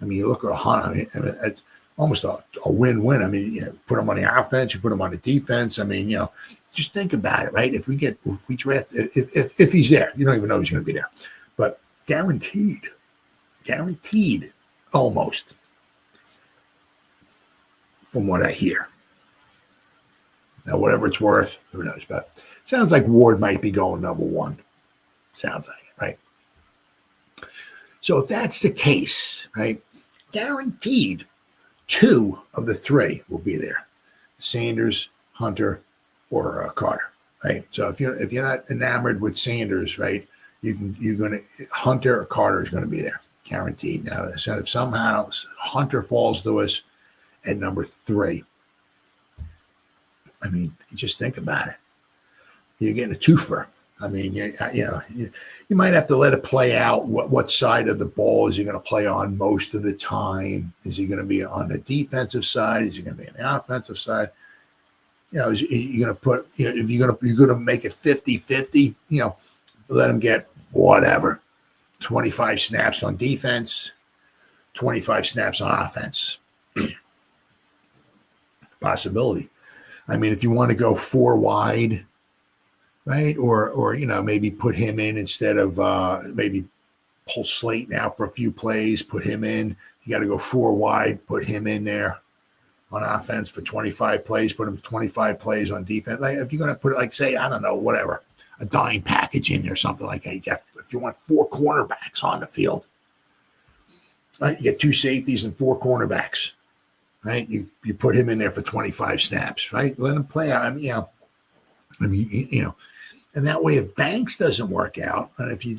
I mean, you look at a Hunter. I mean, it's almost a win-win. I mean, put him on the offense, you put him on the defense. I mean, just think about it, right? If we draft, if he's there, you don't even know he's going to be there, but guaranteed, almost, from what I hear. Now, whatever it's worth, who knows? But it sounds like Ward might be going number one. Sounds like it, right? So if that's the case, right, guaranteed 2 of the 3 will be there: Sanders, Hunter, or Carter, right? So if you're not enamored with Sanders, right, Hunter or Carter is gonna be there, guaranteed. Now, so if somehow Hunter falls to us at number 3, I mean, just think about it. You're getting a twofer. I mean, you might have to let it play out. What side of the ball is he going to play on most of the time? Is he going to be on the defensive side? Is he going to be on the offensive side? Is he going to put? If you're going to make it 50-50, let him get whatever, 25 snaps on defense, 25 snaps on offense. Possibility. I mean, if you want to go 4 wide, right, or maybe put him in instead of maybe pull Slayton out for a few plays, put him in. You got to go 4 wide, put him in there on offense for 25 plays, put him 25 plays on defense. Like if you're going to put it, like, say, I don't know, whatever, a dime package in there, something like that. If you want 4 cornerbacks on the field, right, you get 2 safeties and 4 cornerbacks. Right, you put him in there for 25 snaps, right? Let him play out. And that way, if Banks doesn't work out, and if you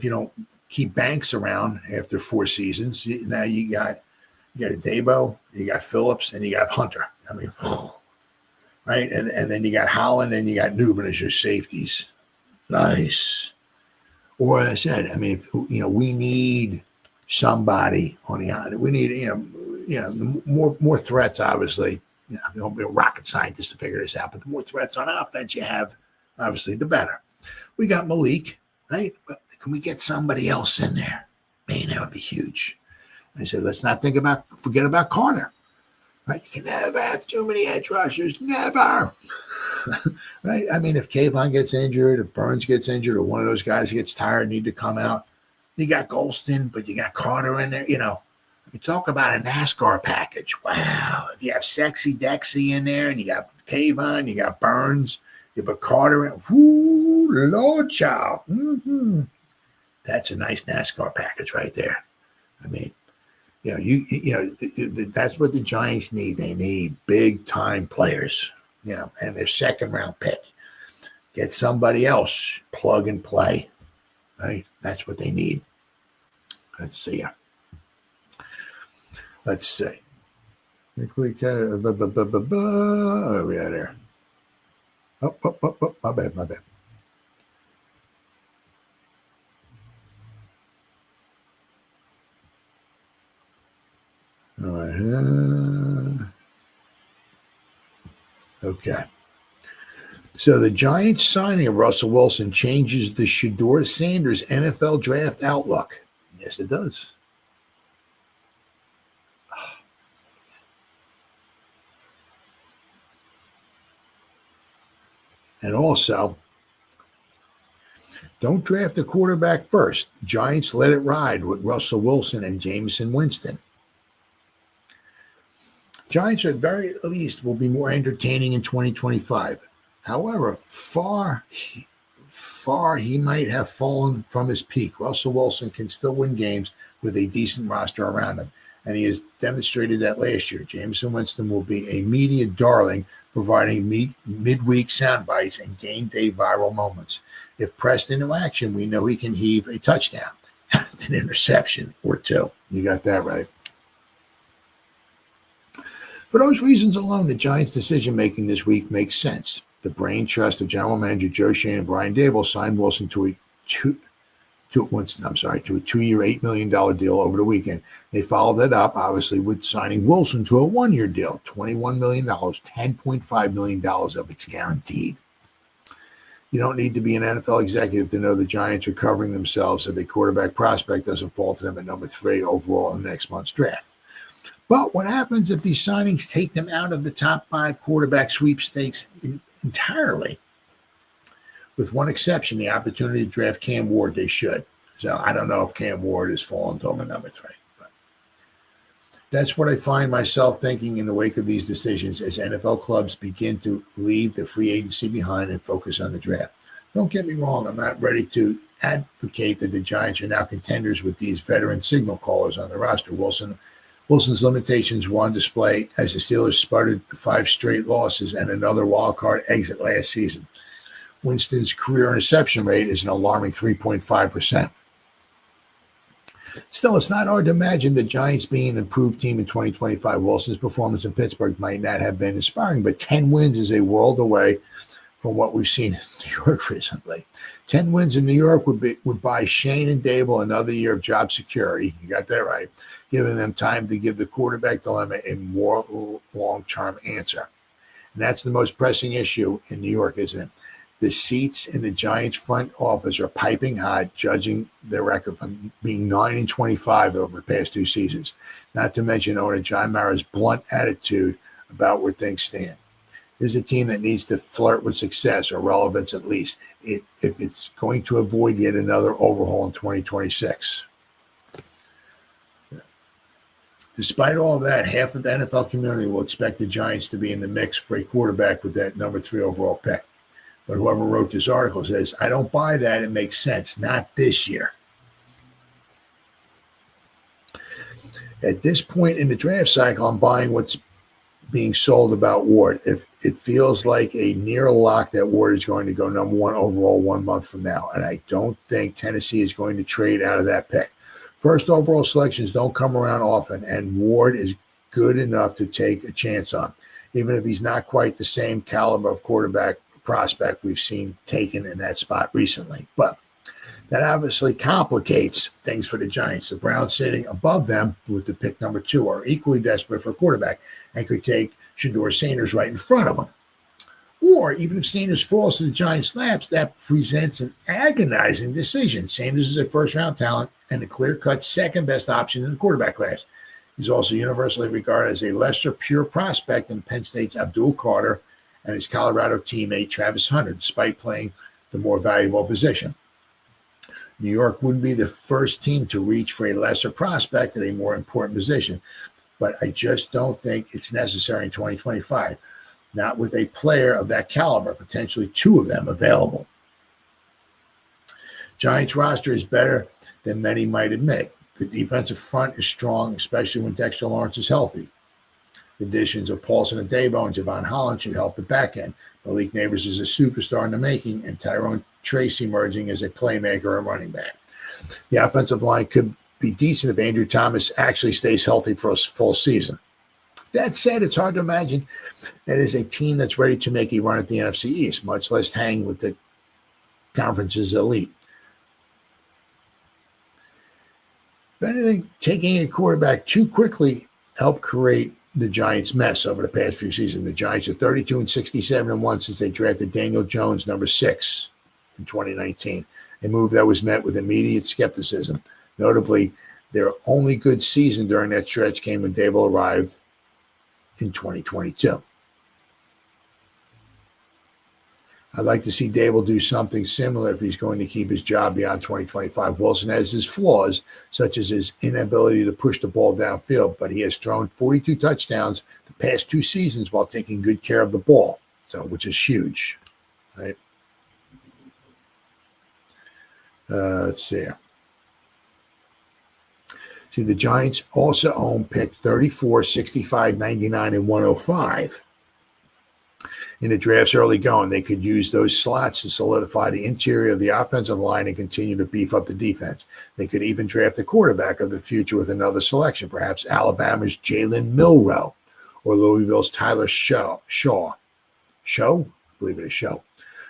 don't keep Banks around after 4 seasons, now you got a Debo, you got Phillips, and you got Hunter. I mean, right, and then you got Holland and you got Newman as your safeties. Nice. Or as I said, I mean, we need somebody on the island. We need more threats, obviously. Don't be a rocket scientist to figure this out, but the more threats on offense you have, obviously, the better. We got Malik, right? But can we get somebody else in there? Man, that would be huge. I said, let's not forget about Carter, right? You can never have too many edge rushers, never. Right? I mean, if Kayvon gets injured, if Burns gets injured, or one of those guys gets tired, need to come out, you got Golston, but you got Carter in there, You talk about a NASCAR package. Wow. If you have Sexy Dexy in there and you got Kayvon, you got Burns, you put Carter in. Whoo, Lord child. Mm-hmm. That's a nice NASCAR package right there. I mean, that's what the Giants need. They need big time players, and their second round pick. Get somebody else, plug and play. Right? That's what they need. Let's see. Let's see. I think we can. Where are we at here? Oh, my bad. All right. Okay. So the Giants signing of Russell Wilson changes the Shedeur Sanders NFL draft outlook. Yes, it does. And also, don't draft a quarterback first. Giants let it ride with Russell Wilson and Jameson Winston. Giants, at very least, will be more entertaining in 2025. However, far he might have fallen from his peak. Russell Wilson can still win games with a decent roster around him. and he has demonstrated that last year. Jameson Winston will be a media darling, providing midweek sound bites and game day viral moments. If pressed into action, we know he can heave a touchdown, an interception, or two. You got that right. For those reasons alone, the Giants' decision-making this week makes sense. The brain trust of General Manager Joe Schoen and Brian Daboll signed Wilson to a two-year, $8 million deal over the weekend. They followed that up, obviously, with signing Wilson to a one-year deal, $21 million, $10.5 million of it's guaranteed. You don't need to be an NFL executive to know the Giants are covering themselves if a quarterback prospect doesn't fall to them at number 3 overall in next month's draft. But what happens if these signings take them out of the top 5 quarterback sweepstakes entirely? With one exception, the opportunity to draft Cam Ward, they should. So I don't know if Cam Ward has fallen to him at number 3. But that's what I find myself thinking in the wake of these decisions as NFL clubs begin to leave the free agency behind and focus on the draft. Don't get me wrong, I'm not ready to advocate that the Giants are now contenders with these veteran signal callers on the roster. Wilson's limitations were on display as the Steelers sputtered the 5 straight losses and another wildcard exit last season. Winston's career interception rate is an alarming 3.5%. Still, it's not hard to imagine the Giants being an improved team in 2025. Wilson's performance in Pittsburgh might not have been inspiring, but 10 wins is a world away from what we've seen in New York recently. 10 wins in New York would buy Schoen and Daboll another year of job security. You got that right. Giving them time to give the quarterback dilemma a more long-term answer. And that's the most pressing issue in New York, isn't it? The seats in the Giants front office are piping hot, judging their record from being 9-25 over the past 2 seasons. Not to mention owner John Mara's blunt attitude about where things stand. This is a team that needs to flirt with success or relevance at least, if it's going to avoid yet another overhaul in 2026. Despite all of that, half of the NFL community will expect the Giants to be in the mix for a quarterback with that number 3 overall pick. But whoever wrote this article says, I don't buy that. It makes sense. Not this year. At this point in the draft cycle, I'm buying what's being sold about Ward. If it feels like a near lock that Ward is going to go number 1 overall 1 month from now. And I don't think Tennessee is going to trade out of that pick. First overall selections don't come around often, and Ward is good enough to take a chance on, even if he's not quite the same caliber of quarterback prospect we've seen taken in that spot recently. But that obviously complicates things for the Giants. The Browns sitting above them with the pick number 2 are equally desperate for a quarterback and could take Shedeur Sanders right in front of them. Or even if Sanders falls to the Giants' laps, that presents an agonizing decision. Sanders is a first-round talent and a clear-cut second-best option in the quarterback class. He's also universally regarded as a lesser pure prospect than Penn State's Abdul Carter and his Colorado teammate Travis Hunter, despite playing the more valuable position. New York wouldn't be the first team to reach for a lesser prospect at a more important position, but I just don't think it's necessary in 2025. Not with a player of that caliber, potentially 2 of them available. Giants roster is better than many might admit. The defensive front is strong, especially when Dexter Lawrence is healthy. The additions of Paulson and Debo and Javon Holland should help the back end. Malik Neighbors is a superstar in the making, and Tyrone Trace emerging as a playmaker and running back. The offensive line could be decent if Andrew Thomas actually stays healthy for a full season. That said, it's hard to imagine that is a team that's ready to make a run at the NFC East, much less hang with the conference's elite. If anything, taking a quarterback too quickly helped create the Giants' mess over the past few seasons. The Giants are 32-67-1 since they drafted Daniel Jones, number 6, in 2019, a move that was met with immediate skepticism. Notably, their only good season during that stretch came when Daboll arrived in 2022. I'd like to see Daboll do something similar if he's going to keep his job beyond 2025. Wilson has his flaws, such as his inability to push the ball downfield, but he has thrown 42 touchdowns the past 2 seasons while taking good care of the ball, which is huge, right? Let's see. See, the Giants also own pick 34, 65, 99, and 105. In the draft's early going, they could use those slots to solidify the interior of the offensive line and continue to beef up the defense. They could even draft the quarterback of the future with another selection, perhaps Alabama's Jalen Milroe or Louisville's Tyler Shaw. Shaw? I believe it is Shaw.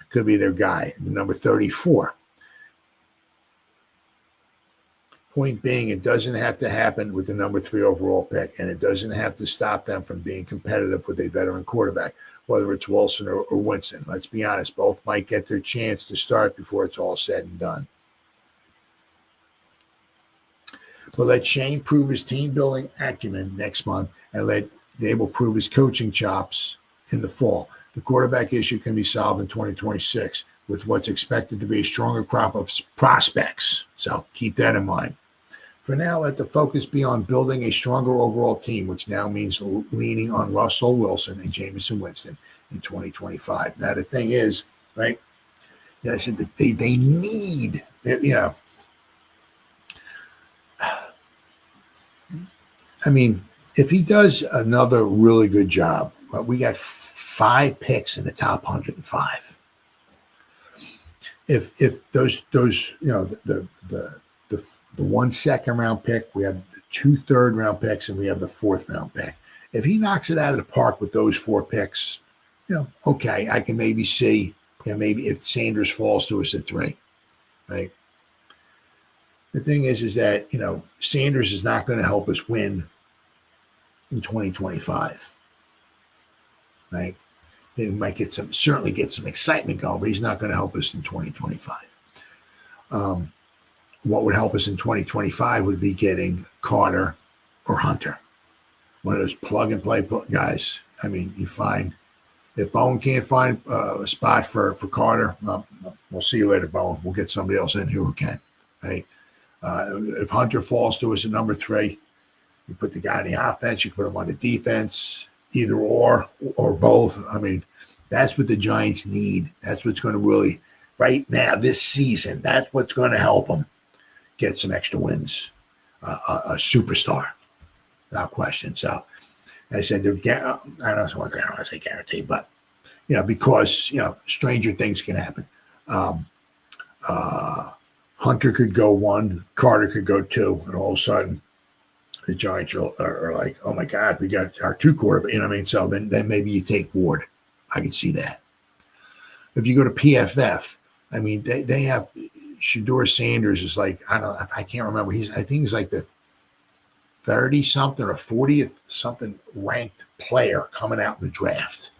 Could be their guy, the number 34. Point being, it doesn't have to happen with the number 3 overall pick, and it doesn't have to stop them from being competitive with a veteran quarterback, whether it's Wilson or Winston. Let's be honest, both might get their chance to start before it's all said and done. But let Shane prove his team-building acumen next month, and let Dable prove his coaching chops in the fall. The quarterback issue can be solved in 2026 with what's expected to be a stronger crop of prospects. So keep that in mind. For now, let the focus be on building a stronger overall team, which now means leaning on Russell Wilson and Jameson Winston in 2025. Now, the thing is, right, I said that they need, I mean, if he does another really good job, we got 5 picks in the top 105. If those the 1 second-round pick, we have the 2 third-round picks, and we have the 4th-round pick. If he knocks it out of the park with those 4 picks, okay, I can maybe see, maybe if Sanders falls to us at 3, right? The thing is that, Sanders is not going to help us win in 2025, right? He might certainly get some excitement going, but he's not going to help us in 2025. What would help us in 2025 would be getting Carter or Hunter, one of those plug-and-play guys. I mean, you find if Bowen can't find a spot for Carter, we'll see you later, Bowen. We'll get somebody else in here who can. Right? If Hunter falls to us at number 3, you put the guy in the offense, you put him on the defense, either or both. I mean, that's what the Giants need. That's what's going to really, right now, this season, that's what's going to help them get some extra wins. A superstar, without question. So, I said, I don't want to say guarantee, but, because, stranger things can happen. Hunter could go 1, Carter could go 2, and all of a sudden, the Giants are like, oh my God, we got our 2 quarterbacks. So then maybe you take Ward. I can see that. If you go to PFF, I mean, they have Shedeur Sanders is like, I don't know, I can't remember. I think he's like the 30-something or 40-something ranked player coming out in the draft.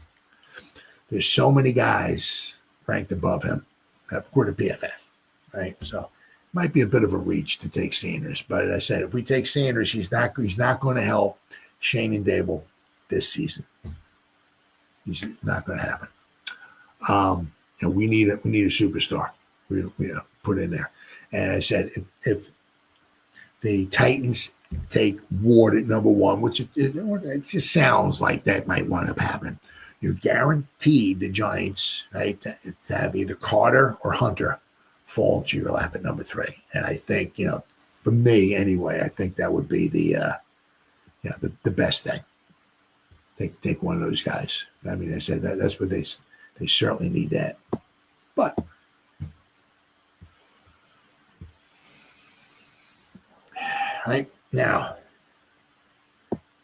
There's so many guys ranked above him, according to PFF, right? So might be a bit of a reach to take Sanders. But as I said, if we take Sanders, he's not going to help Shane and Dable this season. He's not going to happen. And we need a superstar. We put in there. And I said, if the Titans take Ward at number 1, which it just sounds like that might wind up happening, you're guaranteed the Giants, right, to have either Carter or Hunter fall into your lap at number 3. And I think, for me anyway, I think that would be the best thing. Take one of those guys. I mean, I said that's what they certainly need that. But right now,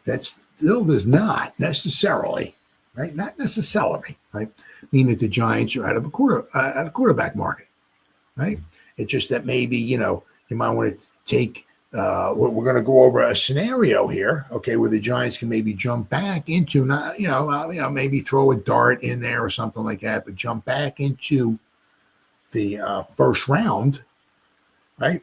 that still does not necessarily, right? Not necessarily, right? Mean that the Giants are out of a quarterback market, right? It's just that maybe you might want to take. We're going to go over a scenario here, okay, where the Giants can maybe jump back into, maybe throw a dart in there or something like that, but jump back into the first round, right,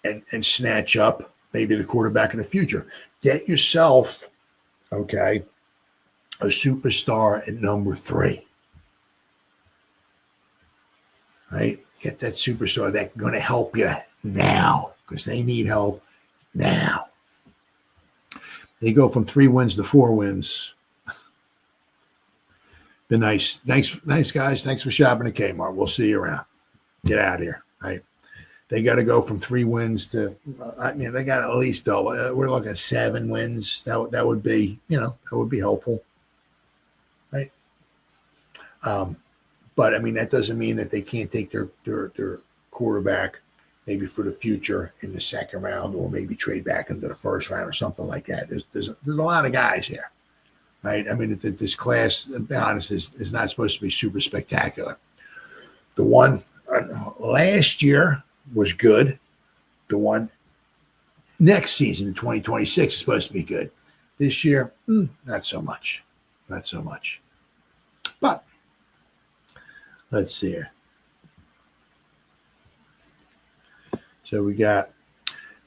and snatch up maybe the quarterback in the future. Get yourself, okay, a superstar at number 3, right? Get that superstar that's going to help you now, because they need help now. They go from 3 wins to 4 wins. Been nice. Thanks, guys. Thanks for shopping at Kmart. We'll see you around. Get out of here. Right. They got to go from 3 wins to, they got to at least double. We're looking at 7 wins. That would be, that would be helpful, right? But that doesn't mean that they can't take their quarterback maybe for the future in the second round, or maybe trade back into the first round or something like that. There's a lot of guys here, right? This class, to be honest, is not supposed to be super spectacular. The one last year was good. The one next season, 2026, is supposed to be good. This year, not so much. Not so much. But let's see here. So we got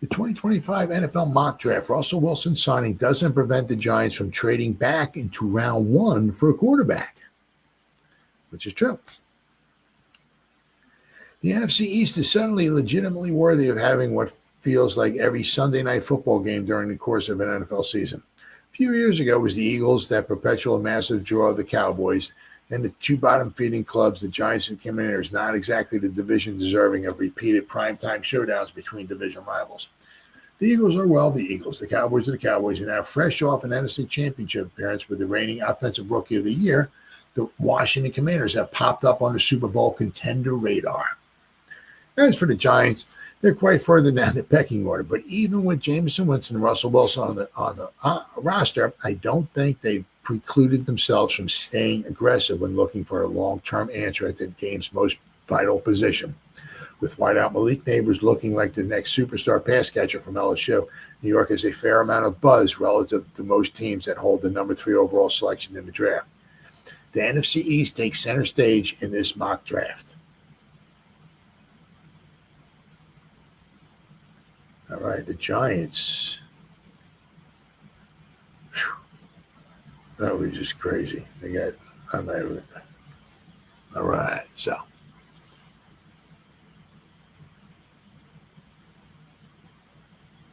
the 2025 NFL mock draft. Russell Wilson signing doesn't prevent the Giants from trading back into round 1 for a quarterback, which is true. The NFC East is suddenly legitimately worthy of having what feels like every Sunday night football game during the course of an NFL season. A few years ago, it was the Eagles, that perpetual massive draw of the Cowboys, and the 2 bottom-feeding clubs, the Giants and Commanders, not exactly the division deserving of repeated primetime showdowns between division rivals. The Eagles are, the Eagles. The Cowboys are the Cowboys, and now fresh off an NFC Championship appearance with the reigning Offensive Rookie of the Year, the Washington Commanders have popped up on the Super Bowl contender radar. As for the Giants, they're quite further down the pecking order. But even with Jameson Winston and Russell Wilson on the roster, I don't think they've precluded themselves from staying aggressive when looking for a long-term answer at the game's most vital position. With wideout Malik Neighbors looking like the next superstar pass catcher from LSU, New York has a fair amount of buzz relative to most teams that hold the number 3 overall selection in the draft. The NFC East takes center stage in this mock draft. All right, the Giants. Whew. That was just crazy. They got, all right, so.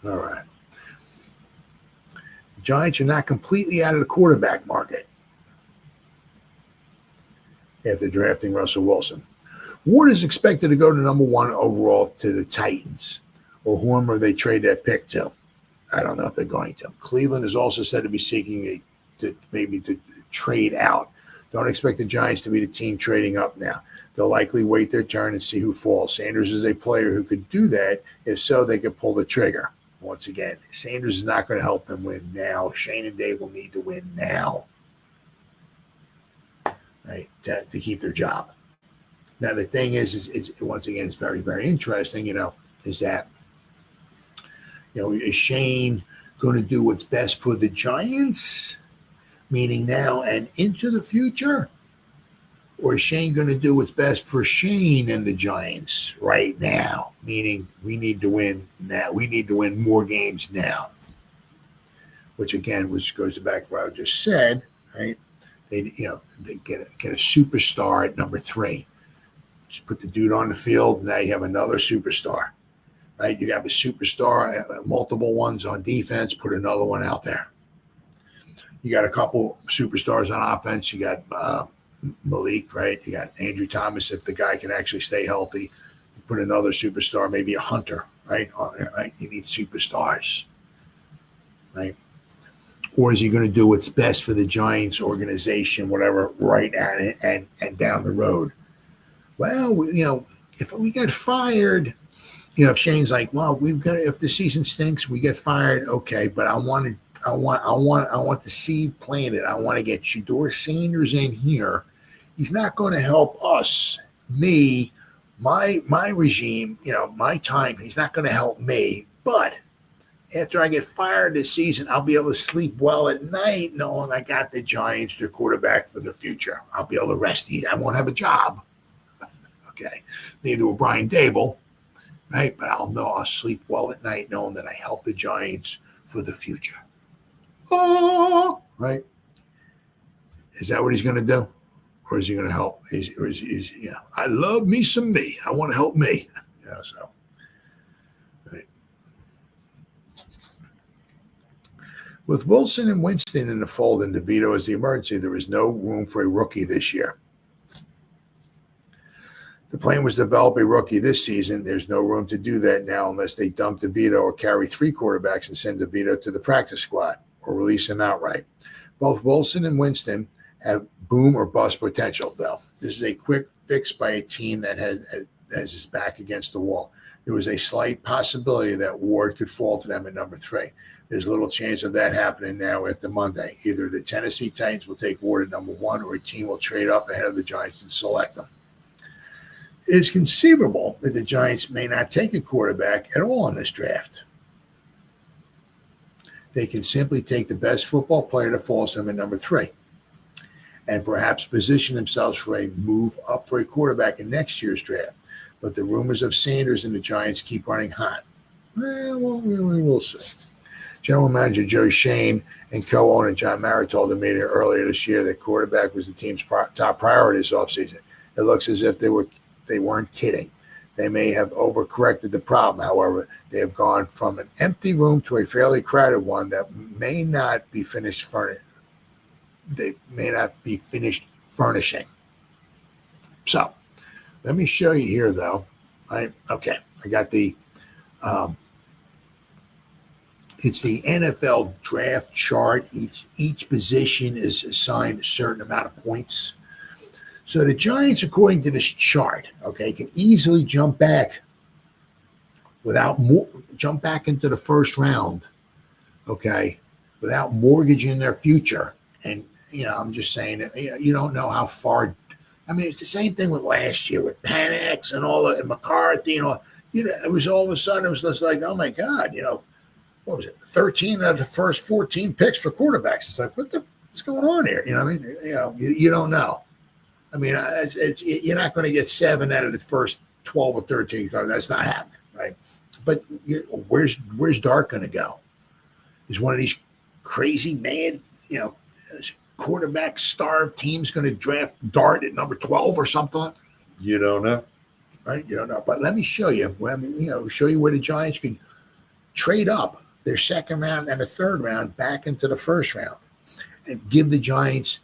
All right. The Giants are not completely out of the quarterback market after drafting Russell Wilson. Ward is expected to go to number 1 overall to the Titans, or whomever they trade that pick to. I don't know if they're going to. Cleveland is also said to be seeking to trade out. Don't expect the Giants to be the team trading up now. They'll likely wait their turn and see who falls. Sanders is a player who could do that. If so, they could pull the trigger. Once again, Sanders is not going to help them win now. Shane and Dave will need to win now, right, to keep their job. Now, the thing is once again, it's very, very interesting, is that, is Shane going to do what's best for the Giants, meaning now and into the future? Or is Shane going to do what's best for Shane and the Giants right now, meaning we need to win now? We need to win more games now, which goes back to what I just said, right? They get a superstar at number 3. Just put the dude on the field, now you have another superstar. Right, you have a superstar, multiple ones on defense, put another one out there. You got a couple superstars on offense. You got Malik, right? You got Andrew Thomas, if the guy can actually stay healthy. You put another superstar, maybe a Hunter, right? Right? You need superstars, right? Or is he going to do what's best for the Giants organization, whatever, right at it and down the road? Well, if we get fired, if Shane's like, well, if the season stinks, we get fired, okay. But I want the seed planted. I want to get Shedeur Sanders in here. He's not going to help us, me, my regime, my time. He's not going to help me. But after I get fired this season, I'll be able to sleep well at night knowing I got the Giants, their quarterback for the future. I'll be able to rest easy. I won't have a job. Okay. Neither will Brian Dable. Right, but I'll sleep well at night knowing that I helped the Giants for the future. Oh, right. Is that what he's going to do? Or is he going to help? I love me some me. I want to help me. So. Right. With Wilson and Winston in the fold and DeVito as the emergency, there is no room for a rookie this year. The plan was to develop a rookie this season. There's no room to do that now unless they dump DeVito or carry 3 quarterbacks and send DeVito to the practice squad or release him outright. Both Wilson and Winston have boom or bust potential, though. This is a quick fix by a team that has his back against the wall. There was a slight possibility that Ward could fall to them at number 3. There's little chance of that happening now after Monday. Either the Tennessee Titans will take Ward at number 1 or a team will trade up ahead of the Giants and select them. It is conceivable that the Giants may not take a quarterback at all in this draft. They can simply take the best football player that falls to them at number 3 and perhaps position themselves for a move up for a quarterback in next year's draft. But the rumors of Sanders and the Giants keep running hot. Well, we will see. General Manager Joe Shane and co-owner John Mara told the media earlier this year that quarterback was the team's top priority this offseason. It looks as if they weren't kidding. They may have overcorrected the problem. However, they have gone from an empty room to a fairly crowded one that may not be finished furnishing. So, let me show you here, though. I got the it's the NFL draft chart. Each position is assigned a certain amount of points. So the Giants, according to this chart, can easily jump back into the first round, without mortgaging their future. And I'm just saying, you don't know how far. I mean, it's the same thing with last year with Panex and and McCarthy and all. It was all of a sudden, it was just like, oh my God, what was it? 13 out of the first 14 picks for quarterbacks. It's like, what's going on here? You don't know. I mean, you're not going to get 7 out of the first 12 or 13. That's not happening, right? But where's Dart going to go? Is one of these crazy mad, quarterback starved teams going to draft Dart at number 12 or something? You don't know, right? You don't know. But let me show you. Show you where the Giants could trade up their second round and a third round back into the first round, and give the Giants.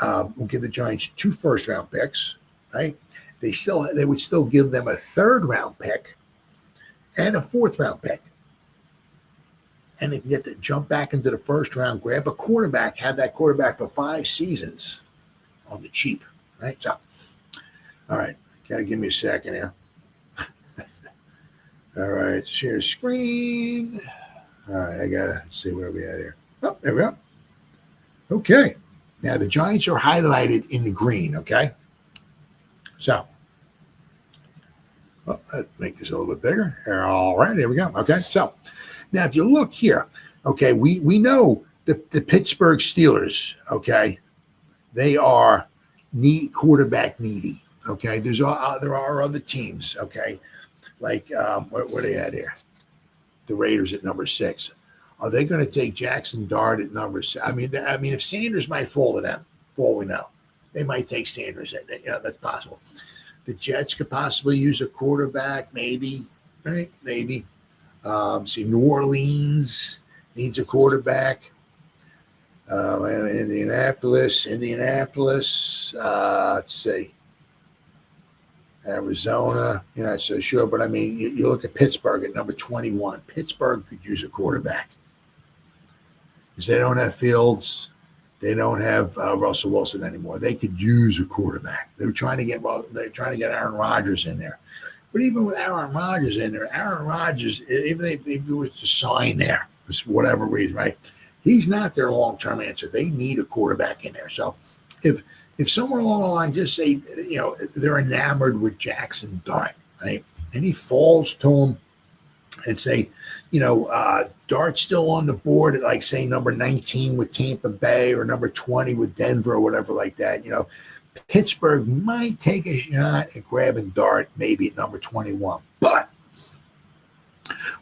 We'll give the Giants 2 first-round picks, right? They would still give them a third-round pick and a fourth-round pick. And they can get to jump back into the first round, grab a quarterback, have that quarterback for 5 seasons on the cheap, right? So, all right, gotta give me a second here. All right, share screen. All right, I gotta see where we at here. Oh, there we go. Okay. Now, the Giants are highlighted in the green, okay? So, let's make this a little bit bigger. All right, there we go. Okay, so now if you look here, we know the Pittsburgh Steelers, they are quarterback needy, there are other teams, like where are they at here? The Raiders at number 6. Are they going to take Jackson Dart at number 6? I mean, if Sanders might fall to them, for all we know, they might take Sanders. That's possible. The Jets could possibly use a quarterback, maybe, right? Maybe. New Orleans needs a quarterback. Indianapolis. Let's see. Arizona, you're not so sure, but I mean, you look at Pittsburgh at number 21. Pittsburgh could use a quarterback. Because they don't have Fields, they don't have Russell Wilson anymore. They could use a quarterback. They're trying to get Aaron Rodgers in there. But even with Aaron Rodgers in there, even if he was to sign there for whatever reason, right? He's not their long-term answer. They need a quarterback in there. So if somewhere along the line, just say, they're enamored with Jackson Dart, right? And he falls to him and say, Dart's still on the board at, like, say, number 19 with Tampa Bay or number 20 with Denver or whatever like that. Pittsburgh might take a shot at grabbing Dart maybe at number 21. But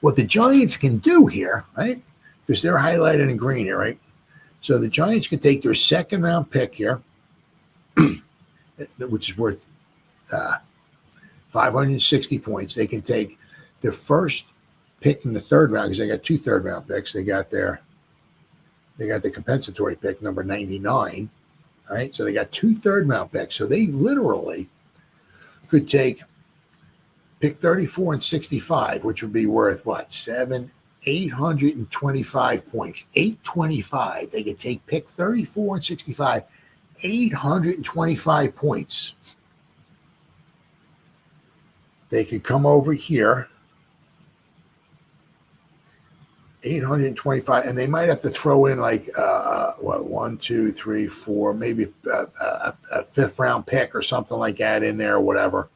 what the Giants can do here, right, because they're highlighted in green here, right? So the Giants could take their second-round pick here, which is worth 560 points. They can take their first pick in the third round because they got 2 third-round picks. They got the compensatory pick, number 99. All right, so they got 2 third-round picks. So they literally could take pick 34 and 65, which would be worth what? 825 points. 825. They could take pick 34 and 65, 825 points. They could come over here, 825, and they might have to throw in like one, two, three, four, maybe a fifth round pick or something like that in there or whatever.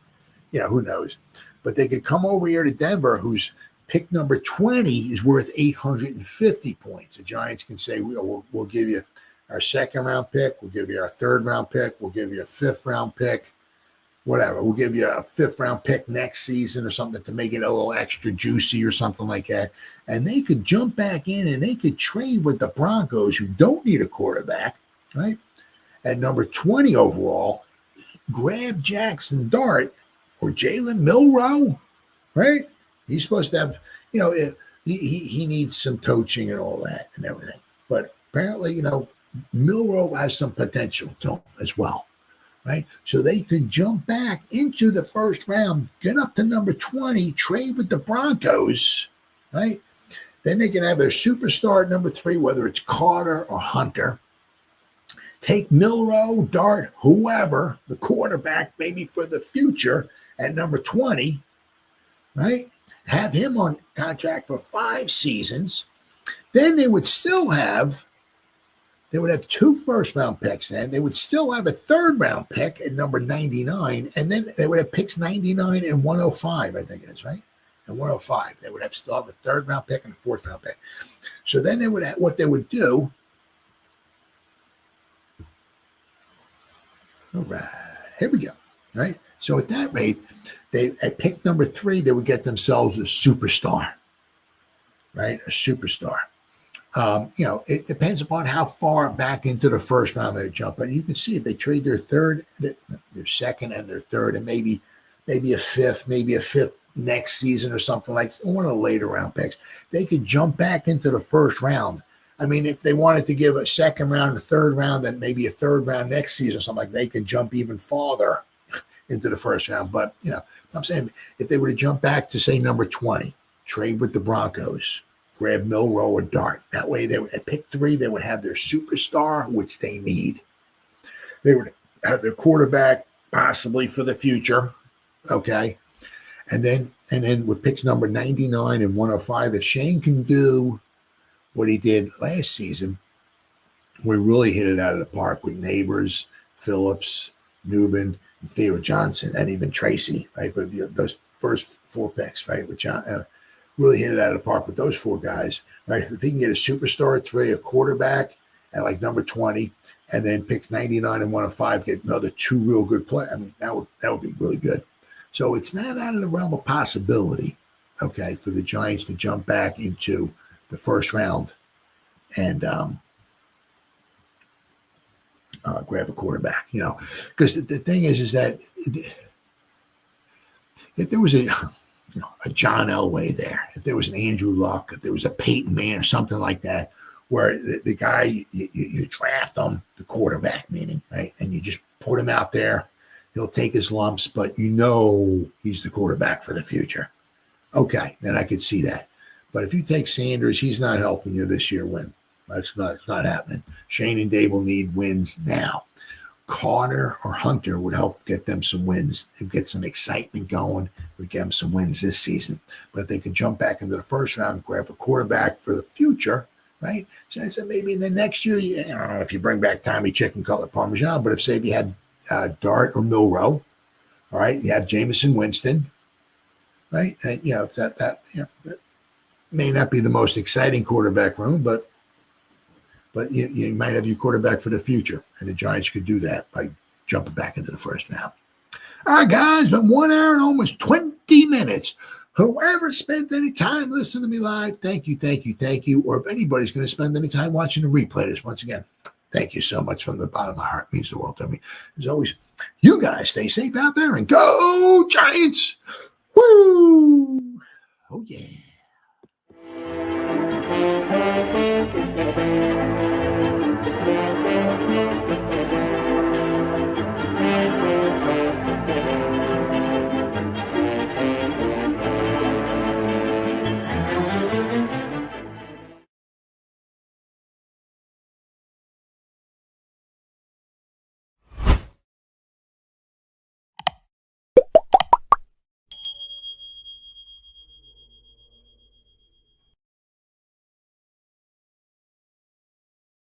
Who knows? But they could come over here to Denver, whose pick number 20 is worth 850 points. The Giants can say, we'll give you our second round pick, we'll give you our third round pick, we'll give you a fifth round pick, whatever. We'll give you a fifth round pick next season or something to make it a little extra juicy or something like that. And they could jump back in and they could trade with the Broncos, who don't need a quarterback, right? At number 20 overall, grab Jackson Dart or Jalen Milroe, right? He's supposed to have, he needs some coaching and all that and everything. But apparently, Milroe has some potential to him as well. Right? So they could jump back into the first round, get up to number 20, trade with the Broncos, right? Then they can have their superstar at number 3, whether it's Carter or Hunter. Take Milroe, Dart, whoever, the quarterback, maybe for the future at number 20, right? Have him on contract for 5 seasons. Then they would still have 2 first-round picks then. They would still have a third-round pick at number 99, and then they would have picks 99 and 105, I think it is, right? And 105. They would still have a third-round pick and a fourth-round pick. So then they would what they would do. All right, here we go, right? So at that rate, at pick number 3, they would get themselves a superstar, right? A superstar. It depends upon how far back into the first round they jump. But you can see if they trade their second and their third, and maybe a fifth next season or something like one of the later round picks, they could jump back into the first round. I mean, if they wanted to give a second round, a third round, and maybe a third round next season or something like that, they could jump even farther into the first round. But, I'm saying if they were to jump back to, say, number 20, trade with the Broncos, grab Milroe or Dart. That way, at pick 3, they would have their superstar, which they need. They would have their quarterback possibly for the future, okay? And then with picks number 99 and 105, if Shane can do what he did last season, we really hit it out of the park with Neighbors, Phillips, Newman, and Theo Johnson, and even Tracy, right? But those first 4 picks, right, with John. Really hit it out of the park with those 4 guys, right? If he can get a superstar at 3, a quarterback at like number 20, and then picks 99 and 105, get another 2 real good play. I mean, that would be really good. So it's not out of the realm of possibility, okay, for the Giants to jump back into the first round and grab a quarterback, because the thing is that if there was a John Elway there, if there was an Andrew Luck, if there was a Peyton Manning or something like that, where the guy, you draft him, the quarterback meaning, right? And you just put him out there. He'll take his lumps, but he's the quarterback for the future. Okay, then I could see that. But if you take Sanders, he's not helping you this year win. It's not happening. Shane and Dave will need wins now. Carter or Hunter would help get them some wins, get some excitement going, would get them some wins this season. But if they could jump back into the first round, grab a quarterback for the future, right? So I said maybe in the next year, I don't know if you bring back Tommy Chicken Cutlet Parmesan, but if you had Dart or Milroe, all right, you have Jameson Winston, right? And, that may not be the most exciting quarterback room, but you might have your quarterback for the future, and the Giants could do that by jumping back into the first round. All right, guys, been 1 hour and almost 20 minutes. Whoever spent any time listening to me live, thank you. Or if anybody's going to spend any time watching the replay this, once again, thank you so much from the bottom of my heart. It means the world to me. As always, you guys stay safe out there and go Giants. Woo! Oh, yeah.